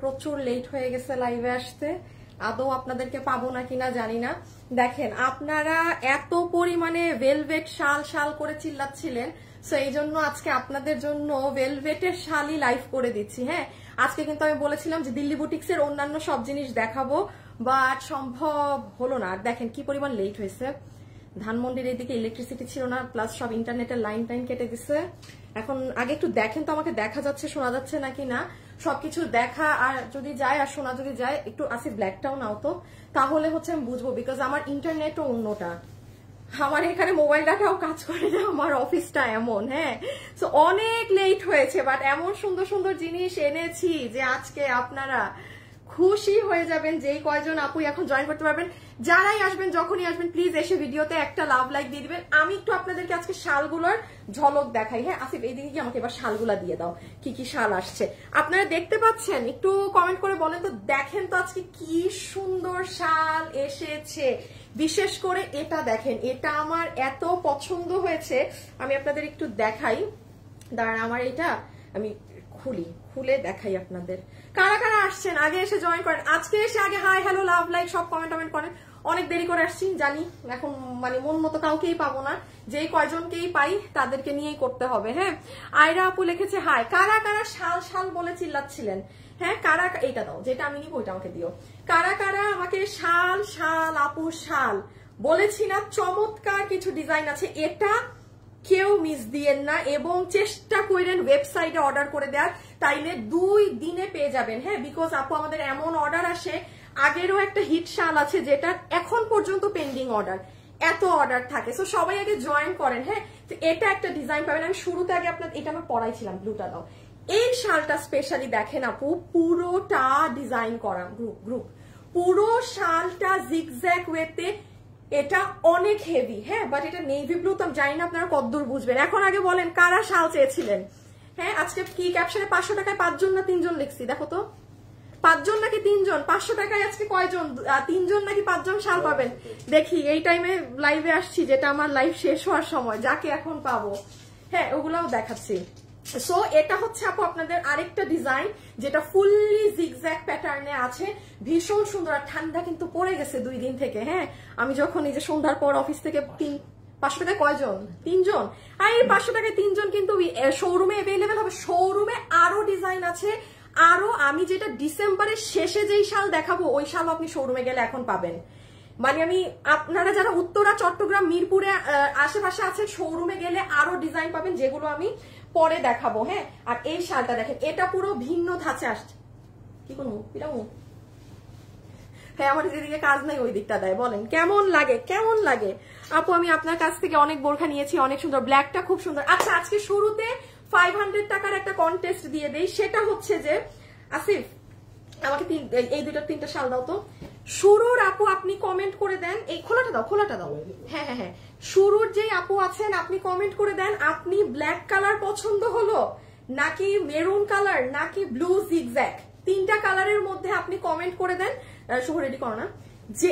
প্রচুর লেট হয়ে গেছে লাইভে আসতে, আদৌ আপনাদেরকে পাবো না কিনা জানি না। দেখেন আপনারা এত পরিমাণে ভেলভেট শাল শাল করে চিল্লাচ্ছিলেন, সো এই জন্য আজকে আপনাদের জন্য ভেলভেটের শালই লাইভ করে দিচ্ছি। হ্যাঁ, আজকে কিন্তু আমি বলেছিলাম যে দিল্লি বুটিক্সের অন্যান্য সব জিনিস দেখাবো, বাট সম্ভব হলো না। আর দেখেন কি পরিমাণ লেট হয়েছে, ধানমন্ডির এদিকে ইলেকট্রিসিটি ছিল না, প্লাস সব ইন্টারনেটের লাইন টাইন কেটে দিছে। এখন আগে একটু দেখেন তো আমাকে দেখা যাচ্ছে শোনা যাচ্ছে নাকি না, সবকিছু দেখা আর যদি যায় আর শোনা যদি যায়, একটু আসি ব্ল্যাকটাও নাও তো, তাহলে হচ্ছে আমি বুঝবো, বিকজ আমার ইন্টারনেটও অন্যটা, আমার এখানে মোবাইল ডাটাও কাজ করে না, আমার অফিসটা এমন। হ্যাঁ, সো অনেক লেট হয়েছে, বাট এমন সুন্দর সুন্দর জিনিস এনেছি যে আজকে আপনারা খুশি হয়ে যাবেন। যেই কয়জন আপু এখন জয়েন করতে পারবেন, যারাই আসবেন যখনই আসবেন প্লিজ এসে ভিডিওতে একটা লাভ লাইক দিয়ে দিবেন। আমি একটু আপনাদেরকে আজকে শালগুলোর ঝলক দেখাই। হ্যাঁ আসিফ, এইদিকে কি আমাকে এবার শালগুলা দিয়ে দাও, কি কি শাল আসছে আপনারা দেখতে পাচ্ছেন, একটু কমেন্ট করে বলেন তো। দেখেন তো আজকে কি সুন্দর শাল এসেছে, বিশেষ করে এটা দেখেন, এটা আমার এত পছন্দ হয়েছে। আমি আপনাদের একটু দেখাই, দাঁড়ান আমার এটা আমি খুলে দেখাই আপনাদের। কারা কারা আসছেন আগে এসে জয়েন করেন, আজকে এসে আগে হাই হ্যালো লাভ লাইক সব কমেন্ট করেন। অনেক দেরি করে আসছি জানি, এখন মানে মন মতো কাউকেই পাবো না, যেই কয়জনকেই পাই তাদেরকে নিয়েই করতে হবে। হ্যাঁ, আয়রা আপু লিখেছে হাই। কারা কারা শাল শাল বলে চিল্লাচ্ছিলেন? হ্যাঁ, কারা এইটা দাও, যেটা আমি নিব ওইটা আমাকে দিও। কারা কারা আমাকে শাল শাল আপু শাল বলেছি না? চমৎকার কিছু ডিজাইন আছে, এটা কেউ মিস দিয়েন না এবং চেষ্টা করেন ওয়েবসাইটে অর্ডার করে দেওয়ার, তাইলে 2 দিনে পেয়ে যাবেন। হ্যাঁ, বিকজ আপু আমাদের এমন অর্ডার আসে, আগেরও একটা হিট শাল আছে যেটা এখন পর্যন্ত পেন্ডিং অর্ডার, এত অর্ডার থাকে। সো সবাই আগে জয়েন করেন। হ্যাঁ, তো এটা একটা ডিজাইন পাবেন। আমি শুরুতে আগে আপনার এটা আমি পড়াইছিলাম, ব্লুটা দাও। এই শালটা স্পেশালি দেখেন আপু, পুরোটা ডিজাইন করা গ্রুপ, পুরো শালটা জিগজ্যাগ ওয়েতে, এটা অনেক হেভি। হ্যাঁ, বাট এটা নেভি ব্লু, তো আমি জানি না আপনারা কতদূর বুঝবেন। এখন আগে বলেন কারা শাল চেয়েছিলেন? হ্যাঁ, আজকে কি ক্যাপশনে 500 টাকায় 5 জন না 3 জন লিখছি, দেখো তো 5 জন নাকি 3 জন? 500 টাকায় আজকে কয়জন? 3 জন নাকি 5 জন শাল পাবেন? দেখি এই টাইমে লাইভে আসছি, যেটা আমার লাইভ শেষ হওয়ার সময়, যাকে এখন পাবো। হ্যাঁ, ওগুলাও দেখাচ্ছি। সো এটা হচ্ছে আপু আপনাদের আরেকটা ডিজাইন, যেটা ফুললি জিগজ্যাগ প্যাটার্নে আছে, ভীষণ সুন্দর। আর ঠান্ডা কিন্তু পড়ে গেছে 2 দিন থেকে। হ্যাঁ, আমি যখন এই যে সন্ধ্যার পর অফিস থেকে 500 টাকায় কয়জন? 3 জন। আর এই 500 টাকায় 3 জন কিন্তু শোরুমে অ্যাভেলেবেল হবে। শোরুমে আরো ডিজাইন আছে, আরো আমি যেটা ডিসেম্বরের শেষে যেই শাল দেখাবো, ওই শাল আপনি শোরুমে গেলে এখন পাবেন। মানে আমি আপনারা যারা উত্তরা, চট্টগ্রাম, মিরপুরে আশেপাশে আছেন, শোরুমে গেলে আরো ডিজাইন পাবেন, যেগুলো আমি পরে দেখাবো। হ্যাঁ, আর এই শালটা দেখেন, এটা পুরো ভিন্ন ধাঁচে আসছে। কি করবো এটাও? হ্যাঁ, আমার যেদিকে কাজ নাই ওই দিকটা দেয়। বলেন কেমন লাগে, কেমন লাগে আপু? আমি আপনার কাছ থেকে অনেক বোরখা নিয়েছি, অনেক সুন্দর, ব্ল্যাকটা খুব সুন্দর। আচ্ছা, আজকে শুরুতে 500 টাকার একটা কন্টেস্ট দিয়ে দেই, সেটা হচ্ছে যে আসিফ আমাকে এই 2-3টা শাল দাও তো। শুরুর আপু আপনি কমেন্ট করে দেন, এই খোলাটা দাও, খোলাটা দাও। হ্যাঁ হ্যাঁ হ্যাঁ, শুরুর যে আপু আছেন আপনি কমেন্ট করে দেন, আপনি ব্ল্যাক কালার পছন্দ হলো নাকি মেরুন কালার নাকি ব্লু জিগজ্যাগ, 3টা কালারের মধ্যে আপনি কমেন্ট করে দেন। শুভ রেডি করো না। যে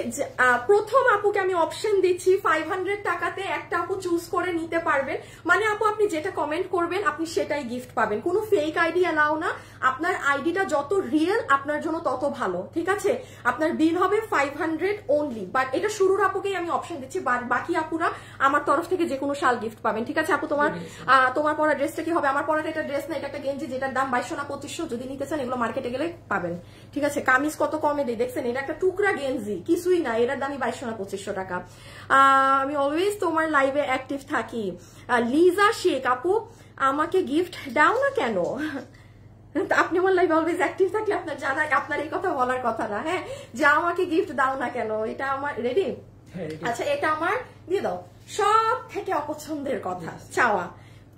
প্রথম আপুকে আমি অপশন দিচ্ছি 500 টাকাতে একটা আপু চুজ করে নিতে পারবেন। মানে আপু আপনি যেটা কমেন্ট করবেন আপনি সেটাই গিফট পাবেন, কোনো ফেক আইডি অ্যালাউ না। আপনার আইডিটা যত রিয়েল আপনার জন্য তত ভালো, ঠিক আছে? আপনার বিল হবে 500 অনলি, বাট এটা শুরুর আপুকেই আমি অপশন দিচ্ছি, বাকি আপুরা আমার তরফ থেকে যে কোনো শাল গিফট পাবেন, ঠিক আছে? আপু তোমার পরা ড্রেসটা কি হবে? আমার পরাটা এটা ড্রেস না, এটা একটা গেঞ্জি, যেটার দাম 2200 না 2500, যদি নিতে চান এগুলো মার্কেটে গেলে পাবেন, ঠিক আছে? কামিজ কত কমে দেয় দেখছেন, এটা একটা টুকরা গেঞ্জি, কিছুই না, এটার দামই 2200 না 2500 টাকা। আমি অলওয়েজ তোমার লাইভে অ্যাক্টিভ থাকি। লিজা শেখ আপু আমাকে গিফট দাও না কেন? আপনি আমার লাইভে অলওয়েজ অ্যাক্টিভ থাকলে আপনার জানা, আপনার এই কথা বলার কথা না। হ্যাঁ, যে আমাকে গিফট দাও না কেন, এটা আমার রেডি। আচ্ছা, এটা আমার দিয়ে দাও। সব থেকে অপছন্দের কথা চাওয়া,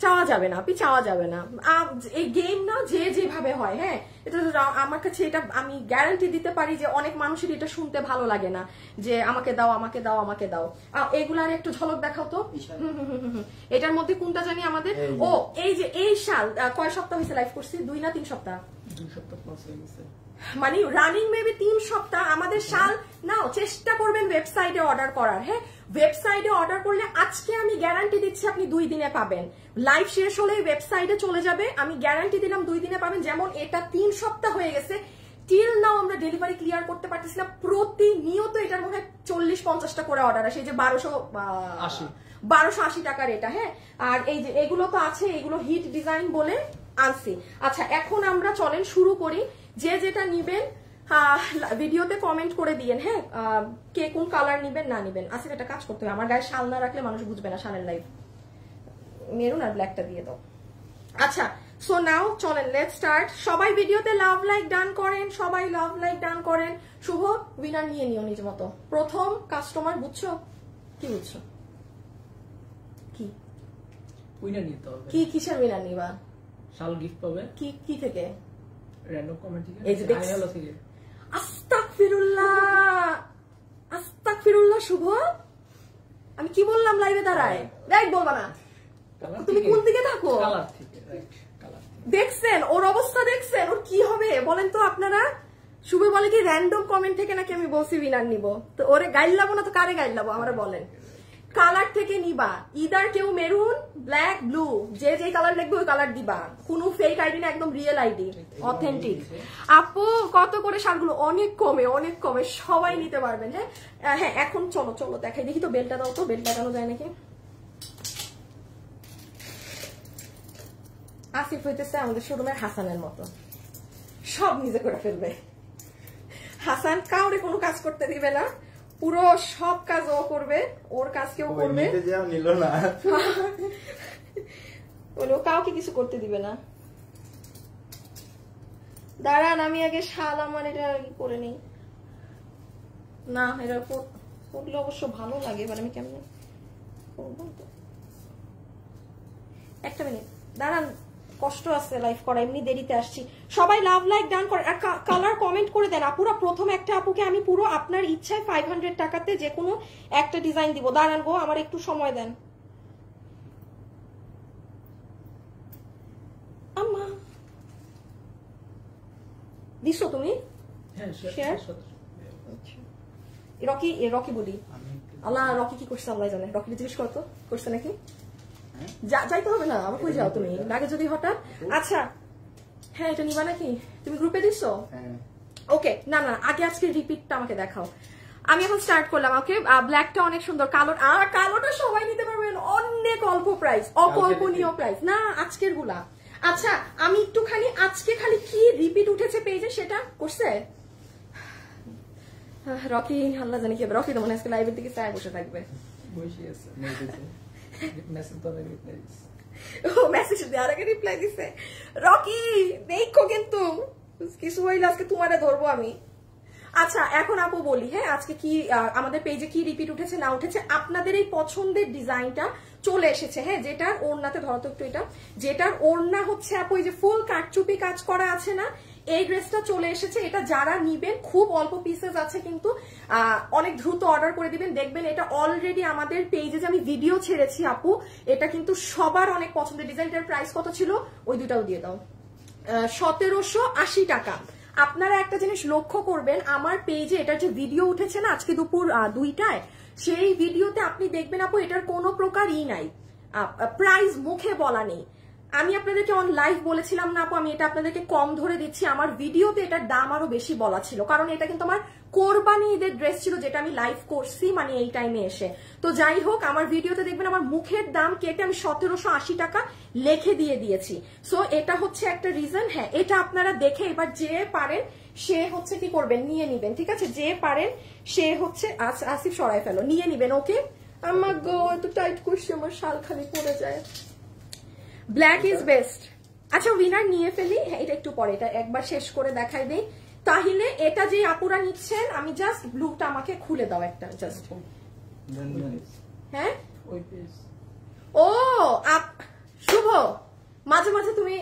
চাওয়া যাবে না আপনি, চাওয়া যাবে না। এই গেম না, যে যেভাবে হয়। হ্যাঁ, এটা আমার কাছে, এটা আমি গ্যারান্টি দিতে পারি যে অনেক মানুষের এটা শুনতে ভালো লাগে না, যে আমাকে দাও আমাকে দাও আমাকে দাও। এগুলার একটু ঝলক দেখাও তো। এটার মধ্যে কোনটা জানি আমাদের, ও এই যে এই শাল কয় সপ্তাহ হয়েছে লাইভ করছি? 2 না 3 সপ্তাহ? 2 সপ্তাহ প্লাস হয়ে গেছে, মানে রানিং মেবি 3 সপ্তাহ। আমাদের শাল নাও, চেষ্টা করবেন ওয়েবসাইটে অর্ডার করার। হ্যাঁ, ওয়েবসাইটে অর্ডার করলে আজকে আমি গ্যারান্টি দিচ্ছি আপনি 2 দিনে পাবেন। লাইভ শেষ হলে ওয়েবসাইটে চলে যাবে, আমি গ্যারান্টি দিলাম 2 দিনে পাবেন। যেমন এটা 3 সপ্তাহ হয়ে গেছে, একটাও আমরা ডেলিভারি ক্লিয়ার করতে পারতেছি না। প্রতিনিয়ত এটার মধ্যে 40-50টা করে অর্ডার আসে, এই যে 1280 টাকার এটা। হ্যাঁ, আর এই যে এগুলো তো আছে, এগুলো হিট ডিজাইন বলে আনছি। আচ্ছা, এখন আমরা চলেন শুরু করি। যে যেটা নিবেন ভিডিওতে কমেন্ট করে দিয়েন। হ্যাঁ, কে কোন কালার নিবেন না নিবেন। আচ্ছা, এটা কাজ করতে হবে, আমার গায়ে শাল না রাখলে মানুষ বুঝবে না শালের লাইভ। মেরুন আর ব্ল্যাকটা দিয়ে দাও। আচ্ছা, সো নাও চলেন লেটস স্টার্ট। সবাই ভিডিওতে লাভ লাইক ডান করেন, সবাই লাভ লাইক ডান করেন। শুভ উইনার নিয়ে নিও নিজ মতো। প্রথম কাস্টমার, বুঝছো কি বুঝছো? কি উইনার নিতে হবে? কি কিসের উইনার নিবা? শাল গিফট পাবে। কি থেকে? র‍্যান্ডম কমেন্ট থেকে। এই যে আই হ্যালো থেকে। আস্তাগফিরুল্লাহ শুভ, আমি কি বললাম লাইভে দাঁড়ায়? রাইট বলবা না, তুমি কোন দিকে থাকো? কালার থেকে, রাইট কালার। দেখছেন ওর অবস্থা, দেখছেন ওর কি হবে বলেন তো আপনারা? শুভ বলে কি র‍্যান্ডম কমেন্ট থেকে নাকি আমি বলছি উইনার নিব, তো ওরে গাইল লাবো না তো কারে গাইল লাবো আমরা বলেন? কালার থেকে নিবা, ইদার কেউ মেরুন, ব্ল্যাক, ব্লু, যে যে কালার লাগবে ওই কালার দিবা। কোনো ফেক আইডি না, একদম রিয়েল আইডি, অথেন্টিক। আপু কত করে শালগুলো? অনেক কমে সবাই নিতে পারবেন। হ্যাঁ হ্যাঁ, এখন চলো দেখাই, দেখি তো বেলটা দাও তো, বেল লাগানো যায় নাকি? আসিফ হইতেছে আমাদের শোরুমের হাসানের মতো, সব নিজে করে ফেলবে। হাসান কাউরে কোনো কাজ করতে দিবে না, পুরো সব কাজ ও করবে, ওর কাজ কেউ করবে ও কাউকে কিছু করতে দিবে না। দাঁড়ান আমি আগে শাল আমার এটা করে নিই না, এটা করলে অবশ্য ভালো লাগে, এবার আমি কেমন করবো? একটা মিনিট দাঁড়ান, কষ্ট আছে লাইভ করা, এমনি দেরিতে আসছি। সবাই লাভ লাইক ডান করে আর কালার কমেন্ট করে দেন। আপুরা প্রথম একটা আপুকে আমি পুরো আপনার ইচ্ছায় 500 টাকাতে যে কোনো একটা ডিজাইন দিব। দাঁড়ান গো, আমার একটু সময় দেন। আম্মা দিছো তুমি? হ্যাঁ, শেয়ার। রকি বডি, আল্লাহ রকি কি করছে আল্লাহ জানে। রকি জিজ্ঞেস করতো করছে নাকি? যাইতে হবে না, আমার কই যাও তুমি লাগে যদি হঠাৎ। আচ্ছা হ্যাঁ, এটা নিবা নাকি? তুমি গ্রুপে দিছো? ওকে, না আগে আজকে রিপিটটা আমাকে দেখাও। আমি এখন স্টার্ট করলাম। ওকে, ব্ল্যাকটা অনেক সুন্দর, কালোটা সবাই নিতে পারবেন, অনেক অল্প প্রাইস, অকল্পনীয় প্রাইস না আজকের গুলা। আচ্ছা, আমি একটুখানি আজকে খালি কি রিপিট উঠেছে পেজে সেটা করছে রকি, আল্লাহ জানি কি হবে। রকি তো মনে আজকে লাইভের দিকে চায় বসে থাকবে। মেসেজ দেওয়ার আগে রিপ্লাই দিছে। রকি দেখো কিন্তু কিছু হইলে আজকে তোমারে ধরবো আমি। আচ্ছা এখন আপু বলি, হ্যাঁ আজকে কি আমাদের পেজে কি রিপিট উঠেছে না উঠেছে। আপনাদের এই পছন্দের ডিজাইনটা চলে এসেছে। হ্যাঁ, যেটার ওড়নাতে ধরো তো একটু, এটা যেটার ওড়না হচ্ছে আপু এই যে ফুল কাটচুপি কাজ করা আছে না, এই ড্রেসটা চলে এসেছে। এটা যারা নিবেন খুব অল্প পিসেস আছে, কিন্তু অনেক দ্রুত অর্ডার করে দিবেন। দেখবেন এটা অলরেডি আমাদের পেজে যে আমি ভিডিও ছেড়েছি আপু, এটা কিন্তু সবার অনেক পছন্দের ডিজাইন। এটার প্রাইস কত ছিল? ওই দুটাও দিয়ে দাও, 1780 টাকা। আপনারা একটা জিনিস লক্ষ্য করবেন, আমার পেজে এটার যে ভিডিও উঠেছে না আজকে দুপুর 2টায়, সেই ভিডিওতে আপনি দেখবেন আপু এটার কোনো প্রকার নাই, প্রাইস মুখে বলা নেই। আমি আপনাদেরকে অন লাইভ বলেছিলাম না আপু, আমি এটা আপনাদেরকে কম ধরে দিচ্ছি। আমার ভিডিওতে এটার দাম আরো বেশি বলা ছিল, কারণ এটা কিন্তু আমার কোরবানি ঈদের ড্রেস ছিল, যেটা আমি লাইভ করছি মানে এই টাইমে এসে। তো যাই হোক, আমার ভিডিওতে দেখবেন আমার মুখের দাম কেটে আমি 1780 টাকা লেখে দিয়ে দিয়েছি। সো এটা হচ্ছে একটা রিজন। হ্যাঁ, এটা আপনারা দেখে এবার যে পারেন সে হচ্ছে কি করবেন, নিয়ে নিবেন। ঠিক আছে, যে পারেন সে হচ্ছে আসিফ সরাই ফেলো, নিয়ে নিবেন। ওকে, আমার গো এত টাইট করছে, আমার শাল খালি পড়ে যায়। Black is best. আচ্ছা উইনার নিয়ে ফেলি, হ্যাঁ এটা একটু পরে, এটা একবার শেষ করে দেখাই দেই। তাহলে এটা যে আপুরা নিচ্ছেন, আমি জাস্ট ব্লুটা আমাকে খুলে দাও একটা, জাস্ট। হ্যাঁ ও শুভ, মাঝে মাঝে তুমি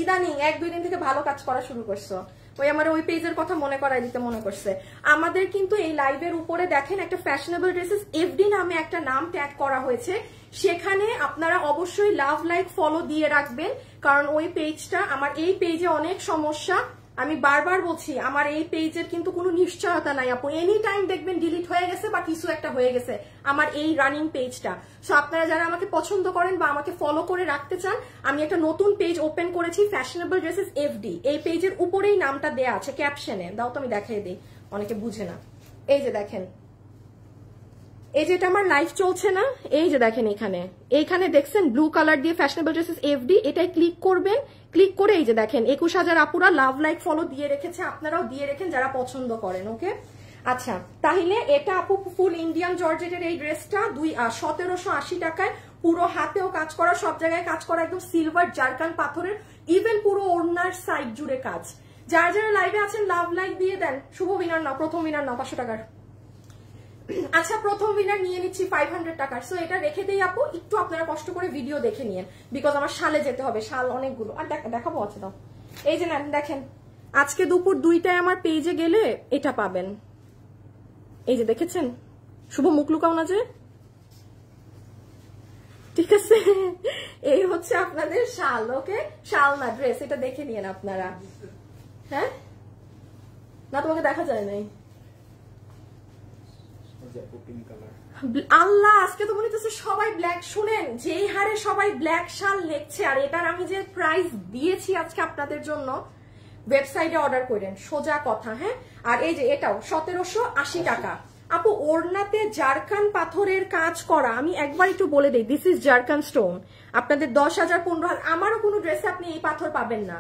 ইদানিং 1-2 দিন থেকে ভালো কাজ করা শুরু করছো। ওই আমার ওই পেজের কথা মনে করাই দিতে মনে করছে। আমাদের কিন্তু এই লাইভের উপরে দেখেন একটা ফ্যাশনেবল ড্রেসেস এফডি নামে একটা নাম ট্যাগ করা হয়েছে। সেখানে আপনারা অবশ্যই লাভ লাইক ফলো দিয়ে রাখবেন, কারণ ওই পেজটা আমার, এই পেজে অনেক সমস্যা। আমি বারবার বলছি আমার এই পেজের কিন্তু কোনো নিশ্চয়তা নাই আপু, এনি টাইম দেখবেন ডিলিট হয়ে গেছে বা কিছু একটা হয়ে গেছে আমার এই রানিং পেজটা। সো আপনারা যারা আমাকে পছন্দ করেন বা আমাকে ফলো করে রাখতে চান, আমি একটা নতুন পেজ ওপেন করেছি, ফ্যাশনেবল ড্রেসেস এফডি। এই পেজের উপরেই নামটা দেয়া আছে ক্যাপশনে, দাও তো আমি দেখাই দিই, অনেকে বুঝে না। এই যে দেখেন, এই যে এটা আমার লাইভ চলছে না, এই যে দেখেন এইখানে দেখছেন ব্লু কালার দিয়ে ফ্যাশনেবল ড্রেসেস এফডি, এটাই ক্লিক করবেন। ক্লিক করে এই যে দেখেন 21,000 আপুরা লাভ লাইক ফলো দিয়ে রেখেছে, আপনারাও দিয়ে রেখেন যারা পছন্দ করেন। ওকে আচ্ছা, তাহলে এটা আপু ফুল ইন্ডিয়ান জর্জেটের এই ড্রেসটা 1780 টাকায়, পুরো হাতেও কাজ করা, সব জায়গায় কাজ করা, একদম সিলভার জারকান পাথরের, ইভেন পুরো ওড়নার সাইড জুড়ে কাজ। যারা যারা লাইভে আছেন লাভ লাইক দিয়ে দেন। শুভ উইনার নাও, প্রথম উইনার নাও 500 টাকার। আচ্ছা, প্রথম উইনার নিয়ে নিচ্ছি 500 টাকার। সো এটা রেখে দেই আপু, একটু আপনারা কষ্ট করে ভিডিও দেখে নিন, বিকজ আমার শালে যেতে হবে, শাল অনেকগুলো আর দেখাবো আছে। দাও, এই যে নেন, দেখেন আজকে দুপুর 2টায় আমার পেজে গেলে এটা পাবেন। এই যে দেখেছেন, শুভ মুখ লুকাও না যে, ঠিক আছে? এই হচ্ছে আপনাদের শাল। ওকে, শাল না ড্রেস, এটা দেখে নিন আপনারা। হ্যাঁ না, তোমাকে দেখা যায় নাই। আল্লাহ, আজকে তো মনে হচ্ছে সবাই ব্ল্যাক। শুনেন, যেই হারে সবাই ব্ল্যাক শাল লেখছে, আর এটার আমি যে প্রাইস দিয়েছি আজকে আপনাদের জন্য, ওয়েবসাইটে অর্ডার করেন, সোজা কথা। হ্যাঁ, আর এই যে এটাও 1780 টাকা আপু, ওড়নাতে জারকান পাথরের কাজ করা। আমি একবার একটু বলে দিই, দিস ইজ জারকান স্টোন। আপনাদের 10,000 15,000 আমারও কোনো ড্রেসে আপনি এই পাথর পাবেন না,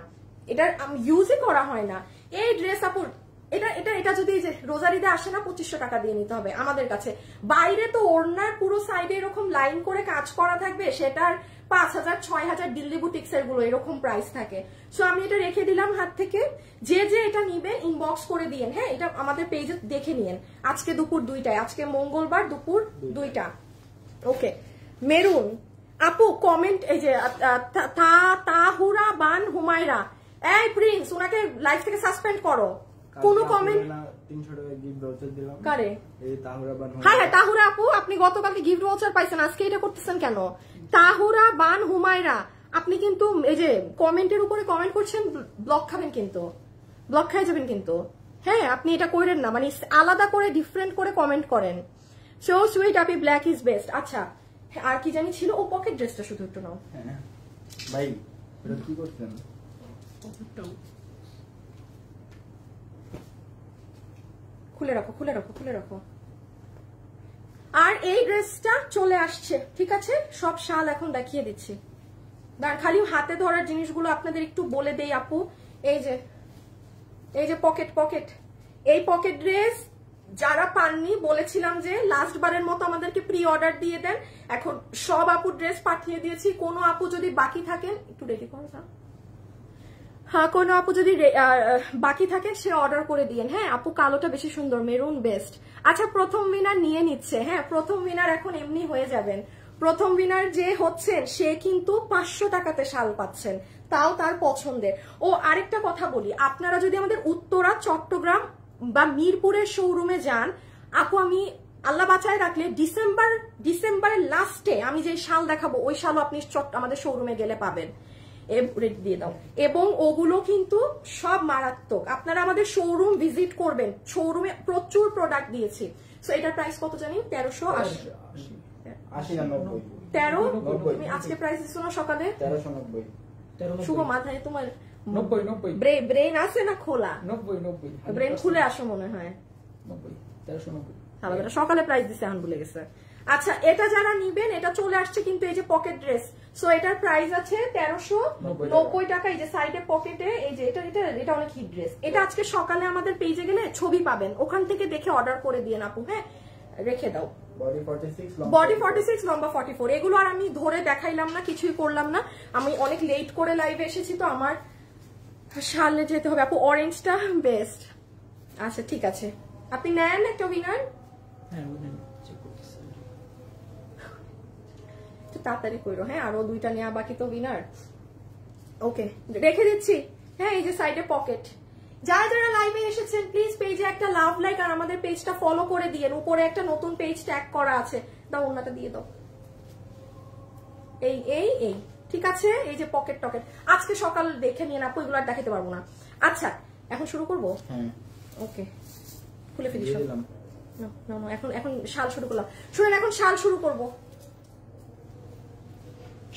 এটার ইউজই করা হয় না। এই ড্রেস আপু এটা যদি যে রোজারিতে আসে না, 2500 টাকা দিয়ে নিতে হবে আমাদের কাছে। বাইরে তো ওড়নার পুরো সাইডে এরকম লাইন করে কাজ করা থাকবে, সেটার 5,000 6,000 দিল্লি বুটিক্সের গুলো এরকম প্রাইস থাকে। সো আমি এটা রেখে দিলাম হাত থেকে। যে যে এটা নিবেন ইনবক্স করে দিয়েন। হ্যাঁ, এটা আমাদের পেজে দেখে নিয়েন। আজকে দুপুর 2টায়, আজকে মঙ্গলবার দুপুর 2টা। ওকে, মেরুন আপু কমেন্ট, এই যে তাহুরা বান হুমায়রা, এই প্রিন্স, ওনাকে লাইভ থেকে সাসপেন্ড করো। কোন কমেন্ট 300 টাকা গিফট ভাউচার দিলাম কারে? এই তাহুরা বান। হ্যাঁ তাহুরা আপু, আপনি গতকালকে গিফট ভাউচার পাইছেন, আজকে এটা করতেছেন কেন? তাহুরা বান হুমায়রা, আপনি কিন্তু এই যে কমেন্টের উপরে কমেন্ট করছেন, ব্লক খাবেন কিন্তু, ব্লক খাই যাবেন কিন্তু। হ্যাঁ, আপনি এটা করেন না, মানে আলাদা করে ডিফারেন্ট করে কমেন্ট করেন। So sweet Api, black is best. আচ্ছা, আর কি জানি ছিল, ও পকেট ড্রেসটা শুধু একটু নাও। হ্যাঁ ভাই, এটা কি করছেন? খুলে রাখো, খুলে রাখো, খুলে রাখো। আর এই ড্রেসটা চলে আসছে, ঠিক আছে? সব শাল এখন দেখিয়ে দিচ্ছি, খালি হাতে ধরার জিনিসগুলো আপনাদের একটু বলে দেই আপু। এই যে পকেট, এই পকেট ড্রেস যারা পাননি, বলেছিলাম যে লাস্ট বারের মতো আমাদেরকে প্রি অর্ডার দিয়ে দেন। এখন সব আপু ড্রেস পাঠিয়ে দিয়েছি। কোনো আপু যদি বাকি থাকেন, একটু রেডি করো না, হ্যাঁ, কোনো আপু যদি বাকি থাকে সে অর্ডার করে দিয়েন। হ্যাঁ আপু, কালোটা বেশি সুন্দর, মেরুন বেস্ট। আচ্ছা, প্রথম উইনার নিয়ে নিচ্ছে। হ্যাঁ, প্রথম উইনার এখন এমনি হয়ে যাবেন। প্রথম উইনার যে হচ্ছেন সে কিন্তু 500 টাকাতে শাল পাচ্ছেন, তাও তার পছন্দের। ও আরেকটা কথা বলি, আপনারা যদি আমাদের উত্তরা, চট্টগ্রাম বা মিরপুরের শোরুমে যান আপু, আমি আল্লাহ বাঁচায় রাখলে ডিসেম্বরের লাস্টে আমি যে শাল দেখাবো, ওই শালও আপনি আমাদের শোরুমে গেলে পাবেন। দিয়ে দাও, এবং ওগুলো কিন্তু সব মারাত্মক। আপনারা আমাদের শোরুম ভিজিট করবেন, শোরুমে প্রচুর প্রোডাক্ট দিয়েছি। সো এটার প্রাইস কত জানি? 1380 তুমি আজকে প্রাইস দিছো না সকালে? 1390। শুভ মাথায় তোমার 90 ব্রেন আছে না খোলা? 90 ব্রেন খুলে আসো মনে হয়। 1390 সকালে প্রাইস দিছে, এখন ভুলে গেছে। আচ্ছা, এটা যারা নিবেন, এটা চলে আসছে কিন্তু এই যে পকেট ড্রেস। সো এটার প্রাইস আছে 1390 টাকা। এই যে সাইডে পকেটে, এই যে এটা অনেক হিট ড্রেস। এটা আজকে সকালে আমাদের পেজে গেলে ছবি পাবেন, ওখান থেকে দেখে অর্ডার করে দিয়ে আপু। হ্যাঁ, রেখে দাও। বডি 46, লম্বা 44। এগুলো আর আমি ধরে দেখাইলাম না, কিছুই করলাম না। আমি অনেক লেট করে লাইভে এসেছি, তো আমার সামনে যেতে হবে আপু। অরেঞ্জটা বেস্ট। আচ্ছা ঠিক আছে, আপনি নেন একটা উইনার। হ্যাঁ, তাড়াতাড়ি করো। হ্যাঁ, আরো 2টা নেওয়া বাকি তো উইনার। ওকে, রেখে দিচ্ছি। হ্যাঁ, এই যে সাইডে পকেট। যারা যারা লাইভে এসেছেন প্লিজ পেজে একটা লাভ লাইক আর আমাদের পেজটা ফলো করে দিয়েন। উপরে একটা নতুন পেজ ট্যাগ করা আছে, দাও ওনাটা দিয়ে দাও। এই ঠিক আছে। এই যে পকেট টকেট আজকে সকাল দেখে নিয়ে আপু, এগুলো আর দেখাতে পারবো না। আচ্ছা, এখন শুরু করবো? হ্যাঁ ওকে, খুলে ফেলি দিয়ে সব। দিলাম। না না, এখন শাল শুরু করলাম। শুনেন, এখন শাল শুরু করব।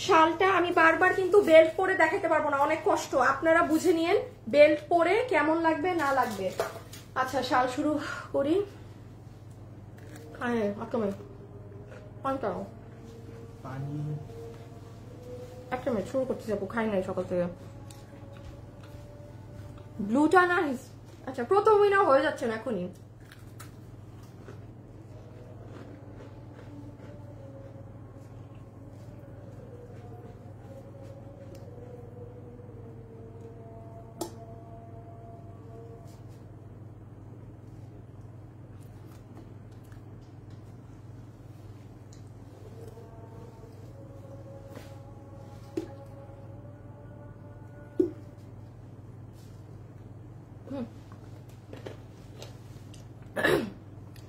শালটা আমি বারবার কিন্তু বেল্ট পরে দেখাতে পারবো না, অনেক কষ্ট, আপনারা বুঝে নিয়েন বেল্ট পরে কেমন লাগবে না লাগবে। আচ্ছা, শাল শুরু করি। হ্যাঁ, পানি একটা মিনিট, শুরু করতে যাবো, খাই নাই সকাল থেকে। ব্লুটা না, আচ্ছা প্রথম উইনার হয়ে যাচ্ছে না এখনই।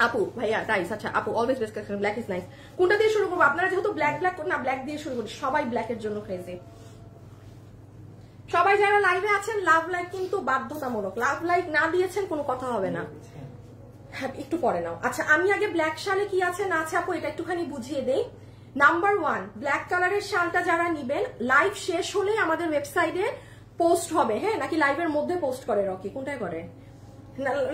আপু ভাইয়া নাইস। আচ্ছা আপু, always best collection, black is nice. কোনটা দিয়ে শুরু করবো? আপনারা যেহেতু ব্ল্যাক না, ব্ল্যাক দিয়ে শুরু করি। সবাই ব্ল্যাকের জন্য ক্রেজি। সবাই যারা লাইভে আছেন, লাভ লাইক কিন্তু বাধ্যতামূলক। লাভ লাইক না দিয়েছেন কোনো কথা হবে না। হ্যাঁ, একটু পরে নাও। আচ্ছা, আমি আগে ব্ল্যাক শালে কি আছে না আছে আপু এটা একটুখানি বুঝিয়ে দেই। নাম্বার 1, ব্ল্যাক কালারের শালটা যারা নিবেন, লাইভ শেষ হলে আমাদের ওয়েবসাইটে পোস্ট হবে। হ্যাঁ, নাকি লাইভের মধ্যে পোস্ট করে? রকি কোনটায় করে?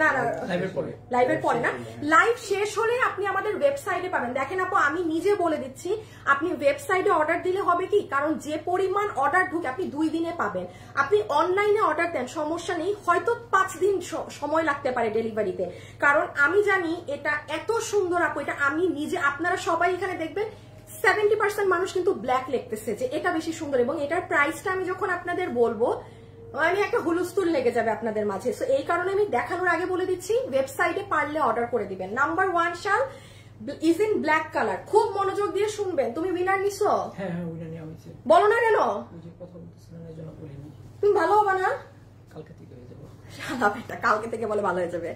না না, লাইভের পরে না, লাইভ শেষ হলে আপনি আমাদের ওয়েবসাইটে পাবেন। দেখেন আপু, আমি নিজে বলে দিচ্ছি, আপনি ওয়েবসাইটে অর্ডার দিলে হবে কি, কারণ যে পরিমাণ অর্ডার ঢুকে আপনি 2 দিনে পাবেন। আপনি অনলাইনে অর্ডার দেন, সমস্যা নেই, হয়তো 5 দিন সময় লাগতে পারে ডেলিভারিতে। কারণ আমি জানি এটা এত সুন্দর আপু, এটা আমি নিজে, আপনারা সবাই এখানে দেখবেন 70% মানুষ কিন্তু ব্ল্যাক লিখতেছে যে এটা বেশি সুন্দর, এবং এটার প্রাইসটা আমি যখন আপনাদের বলবো, আমি একটা হুলস্থুল লেগে যাবে আপনাদের মাঝে। সো এই কারণে আমি দেখানোর আগে বলে দিচ্ছি, ওয়েবসাইটে পারলে অর্ডার করে দিবেন। নাম্বার 1 শাল ইজ ইন ব্ল্যাক কালার। খুব মনোযোগ দিয়ে শুনবেন। তুমি উইনার নিছো? হ্যাঁ হ্যাঁ, উইনার নিয়ে আমিছি। বলো না কেন? ওই যে কথা বলতেছিলেন এর জন্য বলিনি। তুমি ভালো হবে না? কালকে থেকে হয়ে যাবে। শালা বেটা, কালকে থেকে বলে ভালো হয়ে যাবে।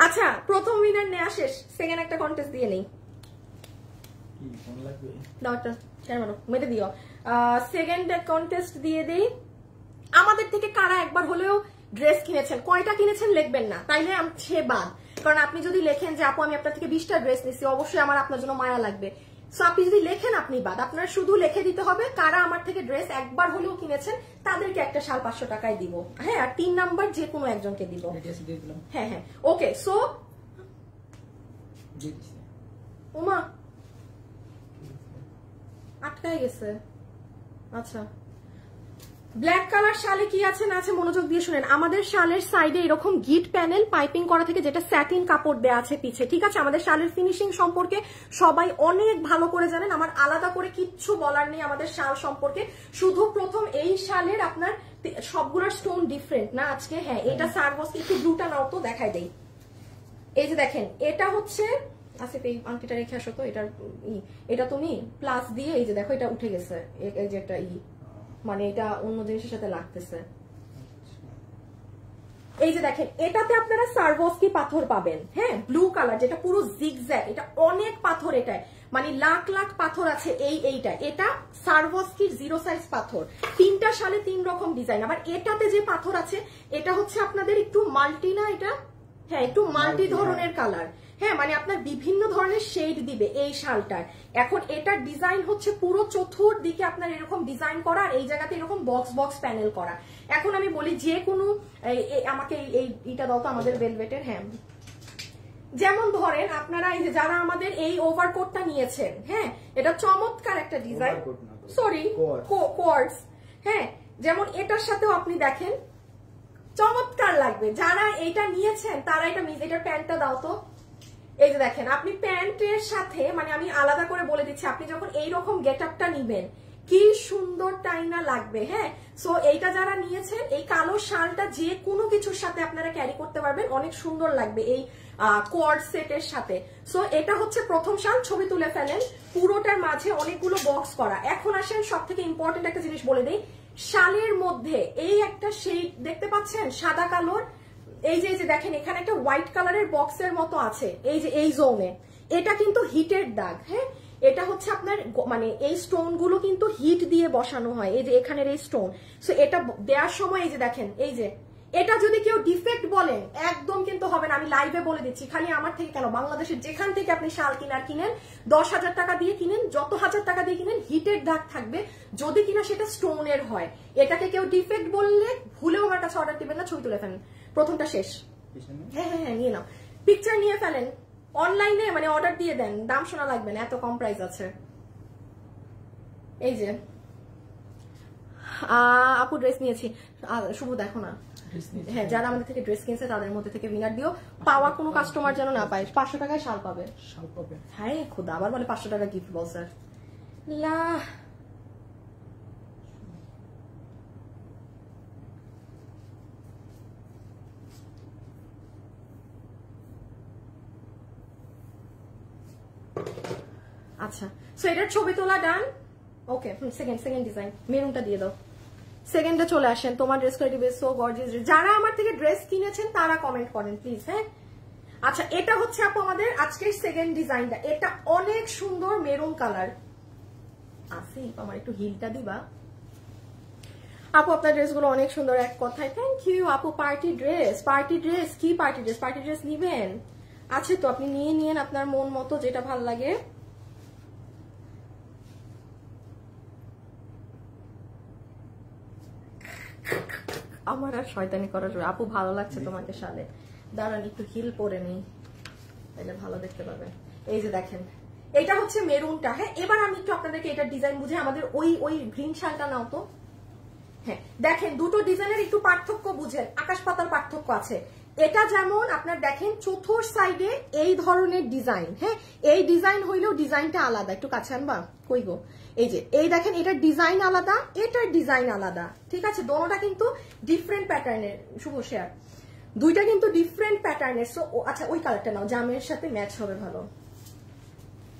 আচ্ছা, প্রথম উইনার নেওয়া শেষ, সেকেন্ড একটা কন্টেস্ট দিয়ে নেই। কি কোন লাগবে? দাও একটা, কেন মানো, মেরে দিও। সেকেন্ড কন্টেস্ট দিয়ে দেই। আমাদের থেকে কারা একবার হলেও ড্রেস কিনেছেন, কয়টা কিনেছেন লিখবেন না, তাইলে সে বাদ। কারণ আপনি যদি লেখেন যে আপু আমি আপনার থেকে 20টা ড্রেস নিচ্ছি, অবশ্যই আমার আপনার জন্য মায়া লাগবে। সো আপনি যদি লেখেন আপনি বাদ, আপনার শুধু লিখে দিতে হবে কারা আমার থেকে ড্রেস একবার হলেও কিনেছেন, তাদেরকে একটা শাল 500 টাকায় দিব। হ্যাঁ, আর 3 নাম্বার যে কোনো একজনকে দিব। হ্যাঁ হ্যাঁ, ওকে। সো ওমা আটকায় গেছে। আচ্ছা, ব্ল্যাক কালার শালে কি আছে না আছে মনোযোগ দিয়ে শুনেন। আমাদের শালের সাইডে এরকম গিট প্যানেল পাইপিং করা থেকে, যেটা স্যাটিন কাপড় দেওয়া আছে পিছে, ঠিক আছে? আমাদের শালের ফিনিশিং সম্পর্কে সবাই অনেক ভালো করে জানেন, আমার আলাদা করে কিচ্ছু বলার নেই আমাদের শাল সম্পর্কে। শুধু প্রথম এই শালের আপনার সবগুলোর স্টোন ডিফারেন্ট না আজকে। হ্যাঁ, এটা সারবস্কি, একটু ব্লুটা নাও তো দেখাই দেই। এই যে দেখেন, এটা হচ্ছে আসিফ, এই আংটিটা রেখে আসো তো, এটা তুমি প্লাস দিয়ে, এই যে দেখো এটা উঠে গেছে, এই যে একটা মানে এটা অন্য জিনিসের সাথে লাগতেছে। এই যে দেখেন, এটাতে আপনারা সারবস্কি পাথর পাবেন। হ্যাঁ, ব্লু কালার, যেটা পুরো জিগজ্যাগ, এটা অনেক পাথর, এটায় মানে লাখ লাখ পাথর আছে। এইটা এটা সারবস্কির 0 সাইজ পাথর। 3টা শালে 3 রকম ডিজাইন। আবার এটাতে যে পাথর আছে, এটা হচ্ছে আপনাদের একটু মাল্টি না, এটা হ্যাঁ একটু মাল্টি ধরনের কালার। হ্যাঁ, মানে আপনার বিভিন্ন ধরনের শেড দিবে এই শালটার। এখন এটার ডিজাইন হচ্ছে পুরো চতুর্দিকে আপনার এরকম ডিজাইন করা, আর এই জায়গাতে এরকম বক্স বক্স প্যানেল করা। এখন আমি বলি, যে কোনো আমাকে এইটা দাও তো আমাদের ভেলভেটের। হ্যাঁ, যেমন ধরেন আপনারা এই যে যারা আমাদের এই ওভারকোটটা নিয়েছেন, হ্যাঁ এটা চমৎকার একটা ডিজাইন, সরি কোয়ার্টস। হ্যাঁ, যেমন এটার সাথেও আপনি দেখেন চমৎকার লাগবে। যারা এইটা নিয়েছেন তারা এটার প্যান্টটা দাও তো। এই যে দেখেন, আপনি প্যান্টের সাথে, মানে আমি আলাদা করে বলে দিচ্ছি, আপনি যখন এইরকম গেট আপটা নিবেন কি সুন্দর টাইনা লাগবে। হ্যাঁ, সো এইটা যারা নিয়েছেন, এই কালো শালটা যে কোনো কিছুর সাথে আপনারা ক্যারি করতে পারবেন, অনেক সুন্দর লাগবে এই কোয়ার্ড সেটের সাথে। সো এটা হচ্ছে প্রথম শাল, ছবি তুলে ফেলেন। পুরোটার মাঝে অনেকগুলো বক্স করা। এখন আসেন সব থেকে ইম্পর্টেন্ট একটা জিনিস বলে দেই, শালের মধ্যে এই একটা শেড দেখতে পাচ্ছেন সাদা কালোর, এই যে দেখেন এখানে একটা হোয়াইট কালারের বক্সের মতো আছে, এই যে এই জোনে, এটা কিন্তু হিটের দাগ। হ্যাঁ, এটা হচ্ছে আপনার মানে এই স্টোন গুলো কিন্তু হিট দিয়ে বসানো হয়, এই যে এখানের এই স্টোন। সো এটা দেওয়ার সময় এই যে দেখেন, এই যে এটা যদি কেউ ডিফেক্ট বলেন একদম কিন্তু হবে না, আমি লাইভে বলে দিচ্ছি। খালি আমার থেকে কেন, বাংলাদেশের যেখান থেকে আপনি শাল কিনেন 10,000 টাকা দিয়ে কিনেন, যত হাজার টাকা দিয়ে কিনেন, হিটের দাগ থাকবে যদি কিনা সেটা স্টোনের হয়। এটাকে কেউ ডিফেক্ট বললে ভুলেও আমার কাছে অর্ডার দিবেন না, ছবি তুলে ফেলেন। প্রথমটা শেষ। হ্যাঁ হ্যাঁ হ্যাঁ, নিয়ে নাও, পিকচার নিয়ে ফেলেন, অনলাইনে মানে অর্ডার দিয়ে দেন, দাম শোনা লাগবে না, এত কম প্রাইস আছে। এই যে আপু ড্রেস নিয়েছি, শুভ দেখো না। হ্যাঁ, যারা আমাদের থেকে ড্রেস কিনছে তাদের মধ্যে থেকে উইনার দিও। পাওয়া কোনো কাস্টমার যেন না পায়, 500 টাকায় শাল পাবে। হ্যাঁ খুদা, আবার বলে 500 টাকা গিফট বল স্যার। লা আচ্ছা, সো এটার ছবি তোলা ডান। ওকে, সেকেন্ড ডিজাইন মেরুনটা দিয়ে দাও। সেকেন্ডে চলে আসেন, তোমার ড্রেস কোয়ালিটি সো গর্জিয়াস। যারা আমার থেকে ড্রেস কিনেছেন তারা কমেন্ট করেন প্লিজ। হ্যাঁ আচ্ছা, এটা হচ্ছে আপু আমাদের আজকের সেকেন্ড ডিজাইনটা। এটা অনেক সুন্দর মেরুন কালার। আসিফ আমার একটু হিলটা দিবা আপু, আপনার ড্রেসগুলো অনেক সুন্দর এক কথায়। থ্যাংক ইউ আপু। পার্টি ড্রেস কি পার্টি ড্রেস নিবেন? আছে তো, আপনি নিয়ে নিয়েন আপনার মন মতো যেটা ভাল লাগে। আমার আর শয়তানি করার জন্য আপু ভালো লাগছে তোমাকে শালে। দাঁড়ান একটু হিল পরে নি, তাহলে ভালো দেখতে পাবে। এই যে দেখেন, এটা হচ্ছে মেরুনটা। হ্যাঁ, এবার আমি একটু আপনাদেরকে এটা ডিজাইন বুঝে, আমাদের ওই গ্রিন শালটা নাও তো। হ্যাঁ দেখেন, দুটো ডিজাইনের একটু পার্থক্য বুঝেন, আকাশ পাতাল পার্থক্য আছে। এটা যেমন আপনার দেখেন চতুর সাইডে এই ধরনের ডিজাইন। হ্যাঁ, এই ডিজাইন হইলেও ডিজাইনটা আলাদা। একটু কাছে আনবা, কই গো? এই যে এই দেখেন, এটার ডিজাইন আলাদা, এটার ডিজাইন আলাদা। ঠিক আছে, দোনোটা কিন্তু ডিফারেন্ট প্যাটার্নের। শুভ শেয়ার, দুইটা কিন্তু ডিফারেন্ট প্যাটার্নের। সো আচ্ছা, ওই কালারটা নাও, জামের সাথে ম্যাচ হবে ভালো।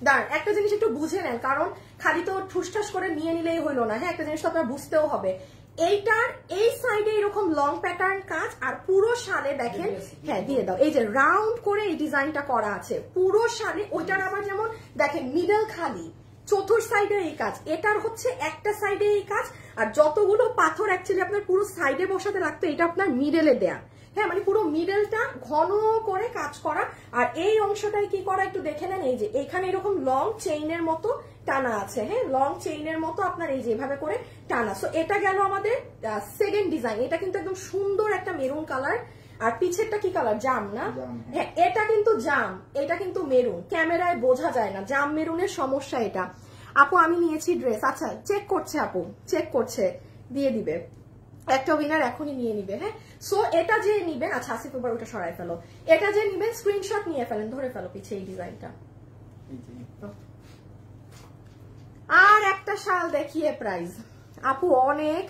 দাঁড়ান, একটা জিনিস একটু বুঝে নেন, কারণ খালি তো ঠুসঠাস করে নিয়ে নিলেই হইলো না। হ্যাঁ, একটা জিনিস তো আপনার বুঝতেও হবে। এইটার এই সাইডে এরকম লং প্যাটার্ন কাজ, আর পুরো শালে দেখেন, হ্যাঁ দিয়ে দাও, এই যে রাউন্ড করে এই ডিজাইনটা করা আছে পুরো শালে। ওইটার আবার যেমন দেখেন মিডল খালি, চতুর সাইডে এই কাজ, এটার হচ্ছে একটা সাইডে এই কাজ। আর যতগুলো পাথর অ্যাকচুয়ালি আপনার পুরো সাইডে বসাতে লাগতো, এটা আপনার মিডলে দেয়া। হ্যাঁ, মানে পুরো মিডলটা ঘন করে কাজ করা। আর এই অংশটাই কি করা একটু দেখে নেন, এই যে এখানে এরকম লং চেইনের মতো টানা আছে। হ্যাঁ, লং চেইনের মতো আপনার এই যে এভাবে করে টানা। সো এটা গেল আমাদের সেকেন্ড ডিজাইন। এটা কিন্তু একদম সুন্দর একটা মেরুন কালার। আর পিছেরটা কি কালার? জাম না? হ্যাঁ, এটা কিন্তু জাম, এটা কিন্তু মেরুন। ক্যামেরায় বোঝা যায় না, জাম মেরুনের সমস্যা এটা। আপু আমি নিয়েছি ড্রেস। আচ্ছা, চেক করছে আপু, চেক করছে, দিয়ে দিবে। একটা উইনার এখনই নিয়ে নিবে। হ্যাঁ, সো এটা যে নিবেন, আচ্ছা আসিফ এবার ওটা সরাই ফেলো। এটা যে নিবেন স্ক্রিনশট নিয়ে ফেলেন, ধরে ফেলো পিছে এই ডিজাইনটা। আর একটা শাল দেখিয়ে প্রাইস। আপু অনেক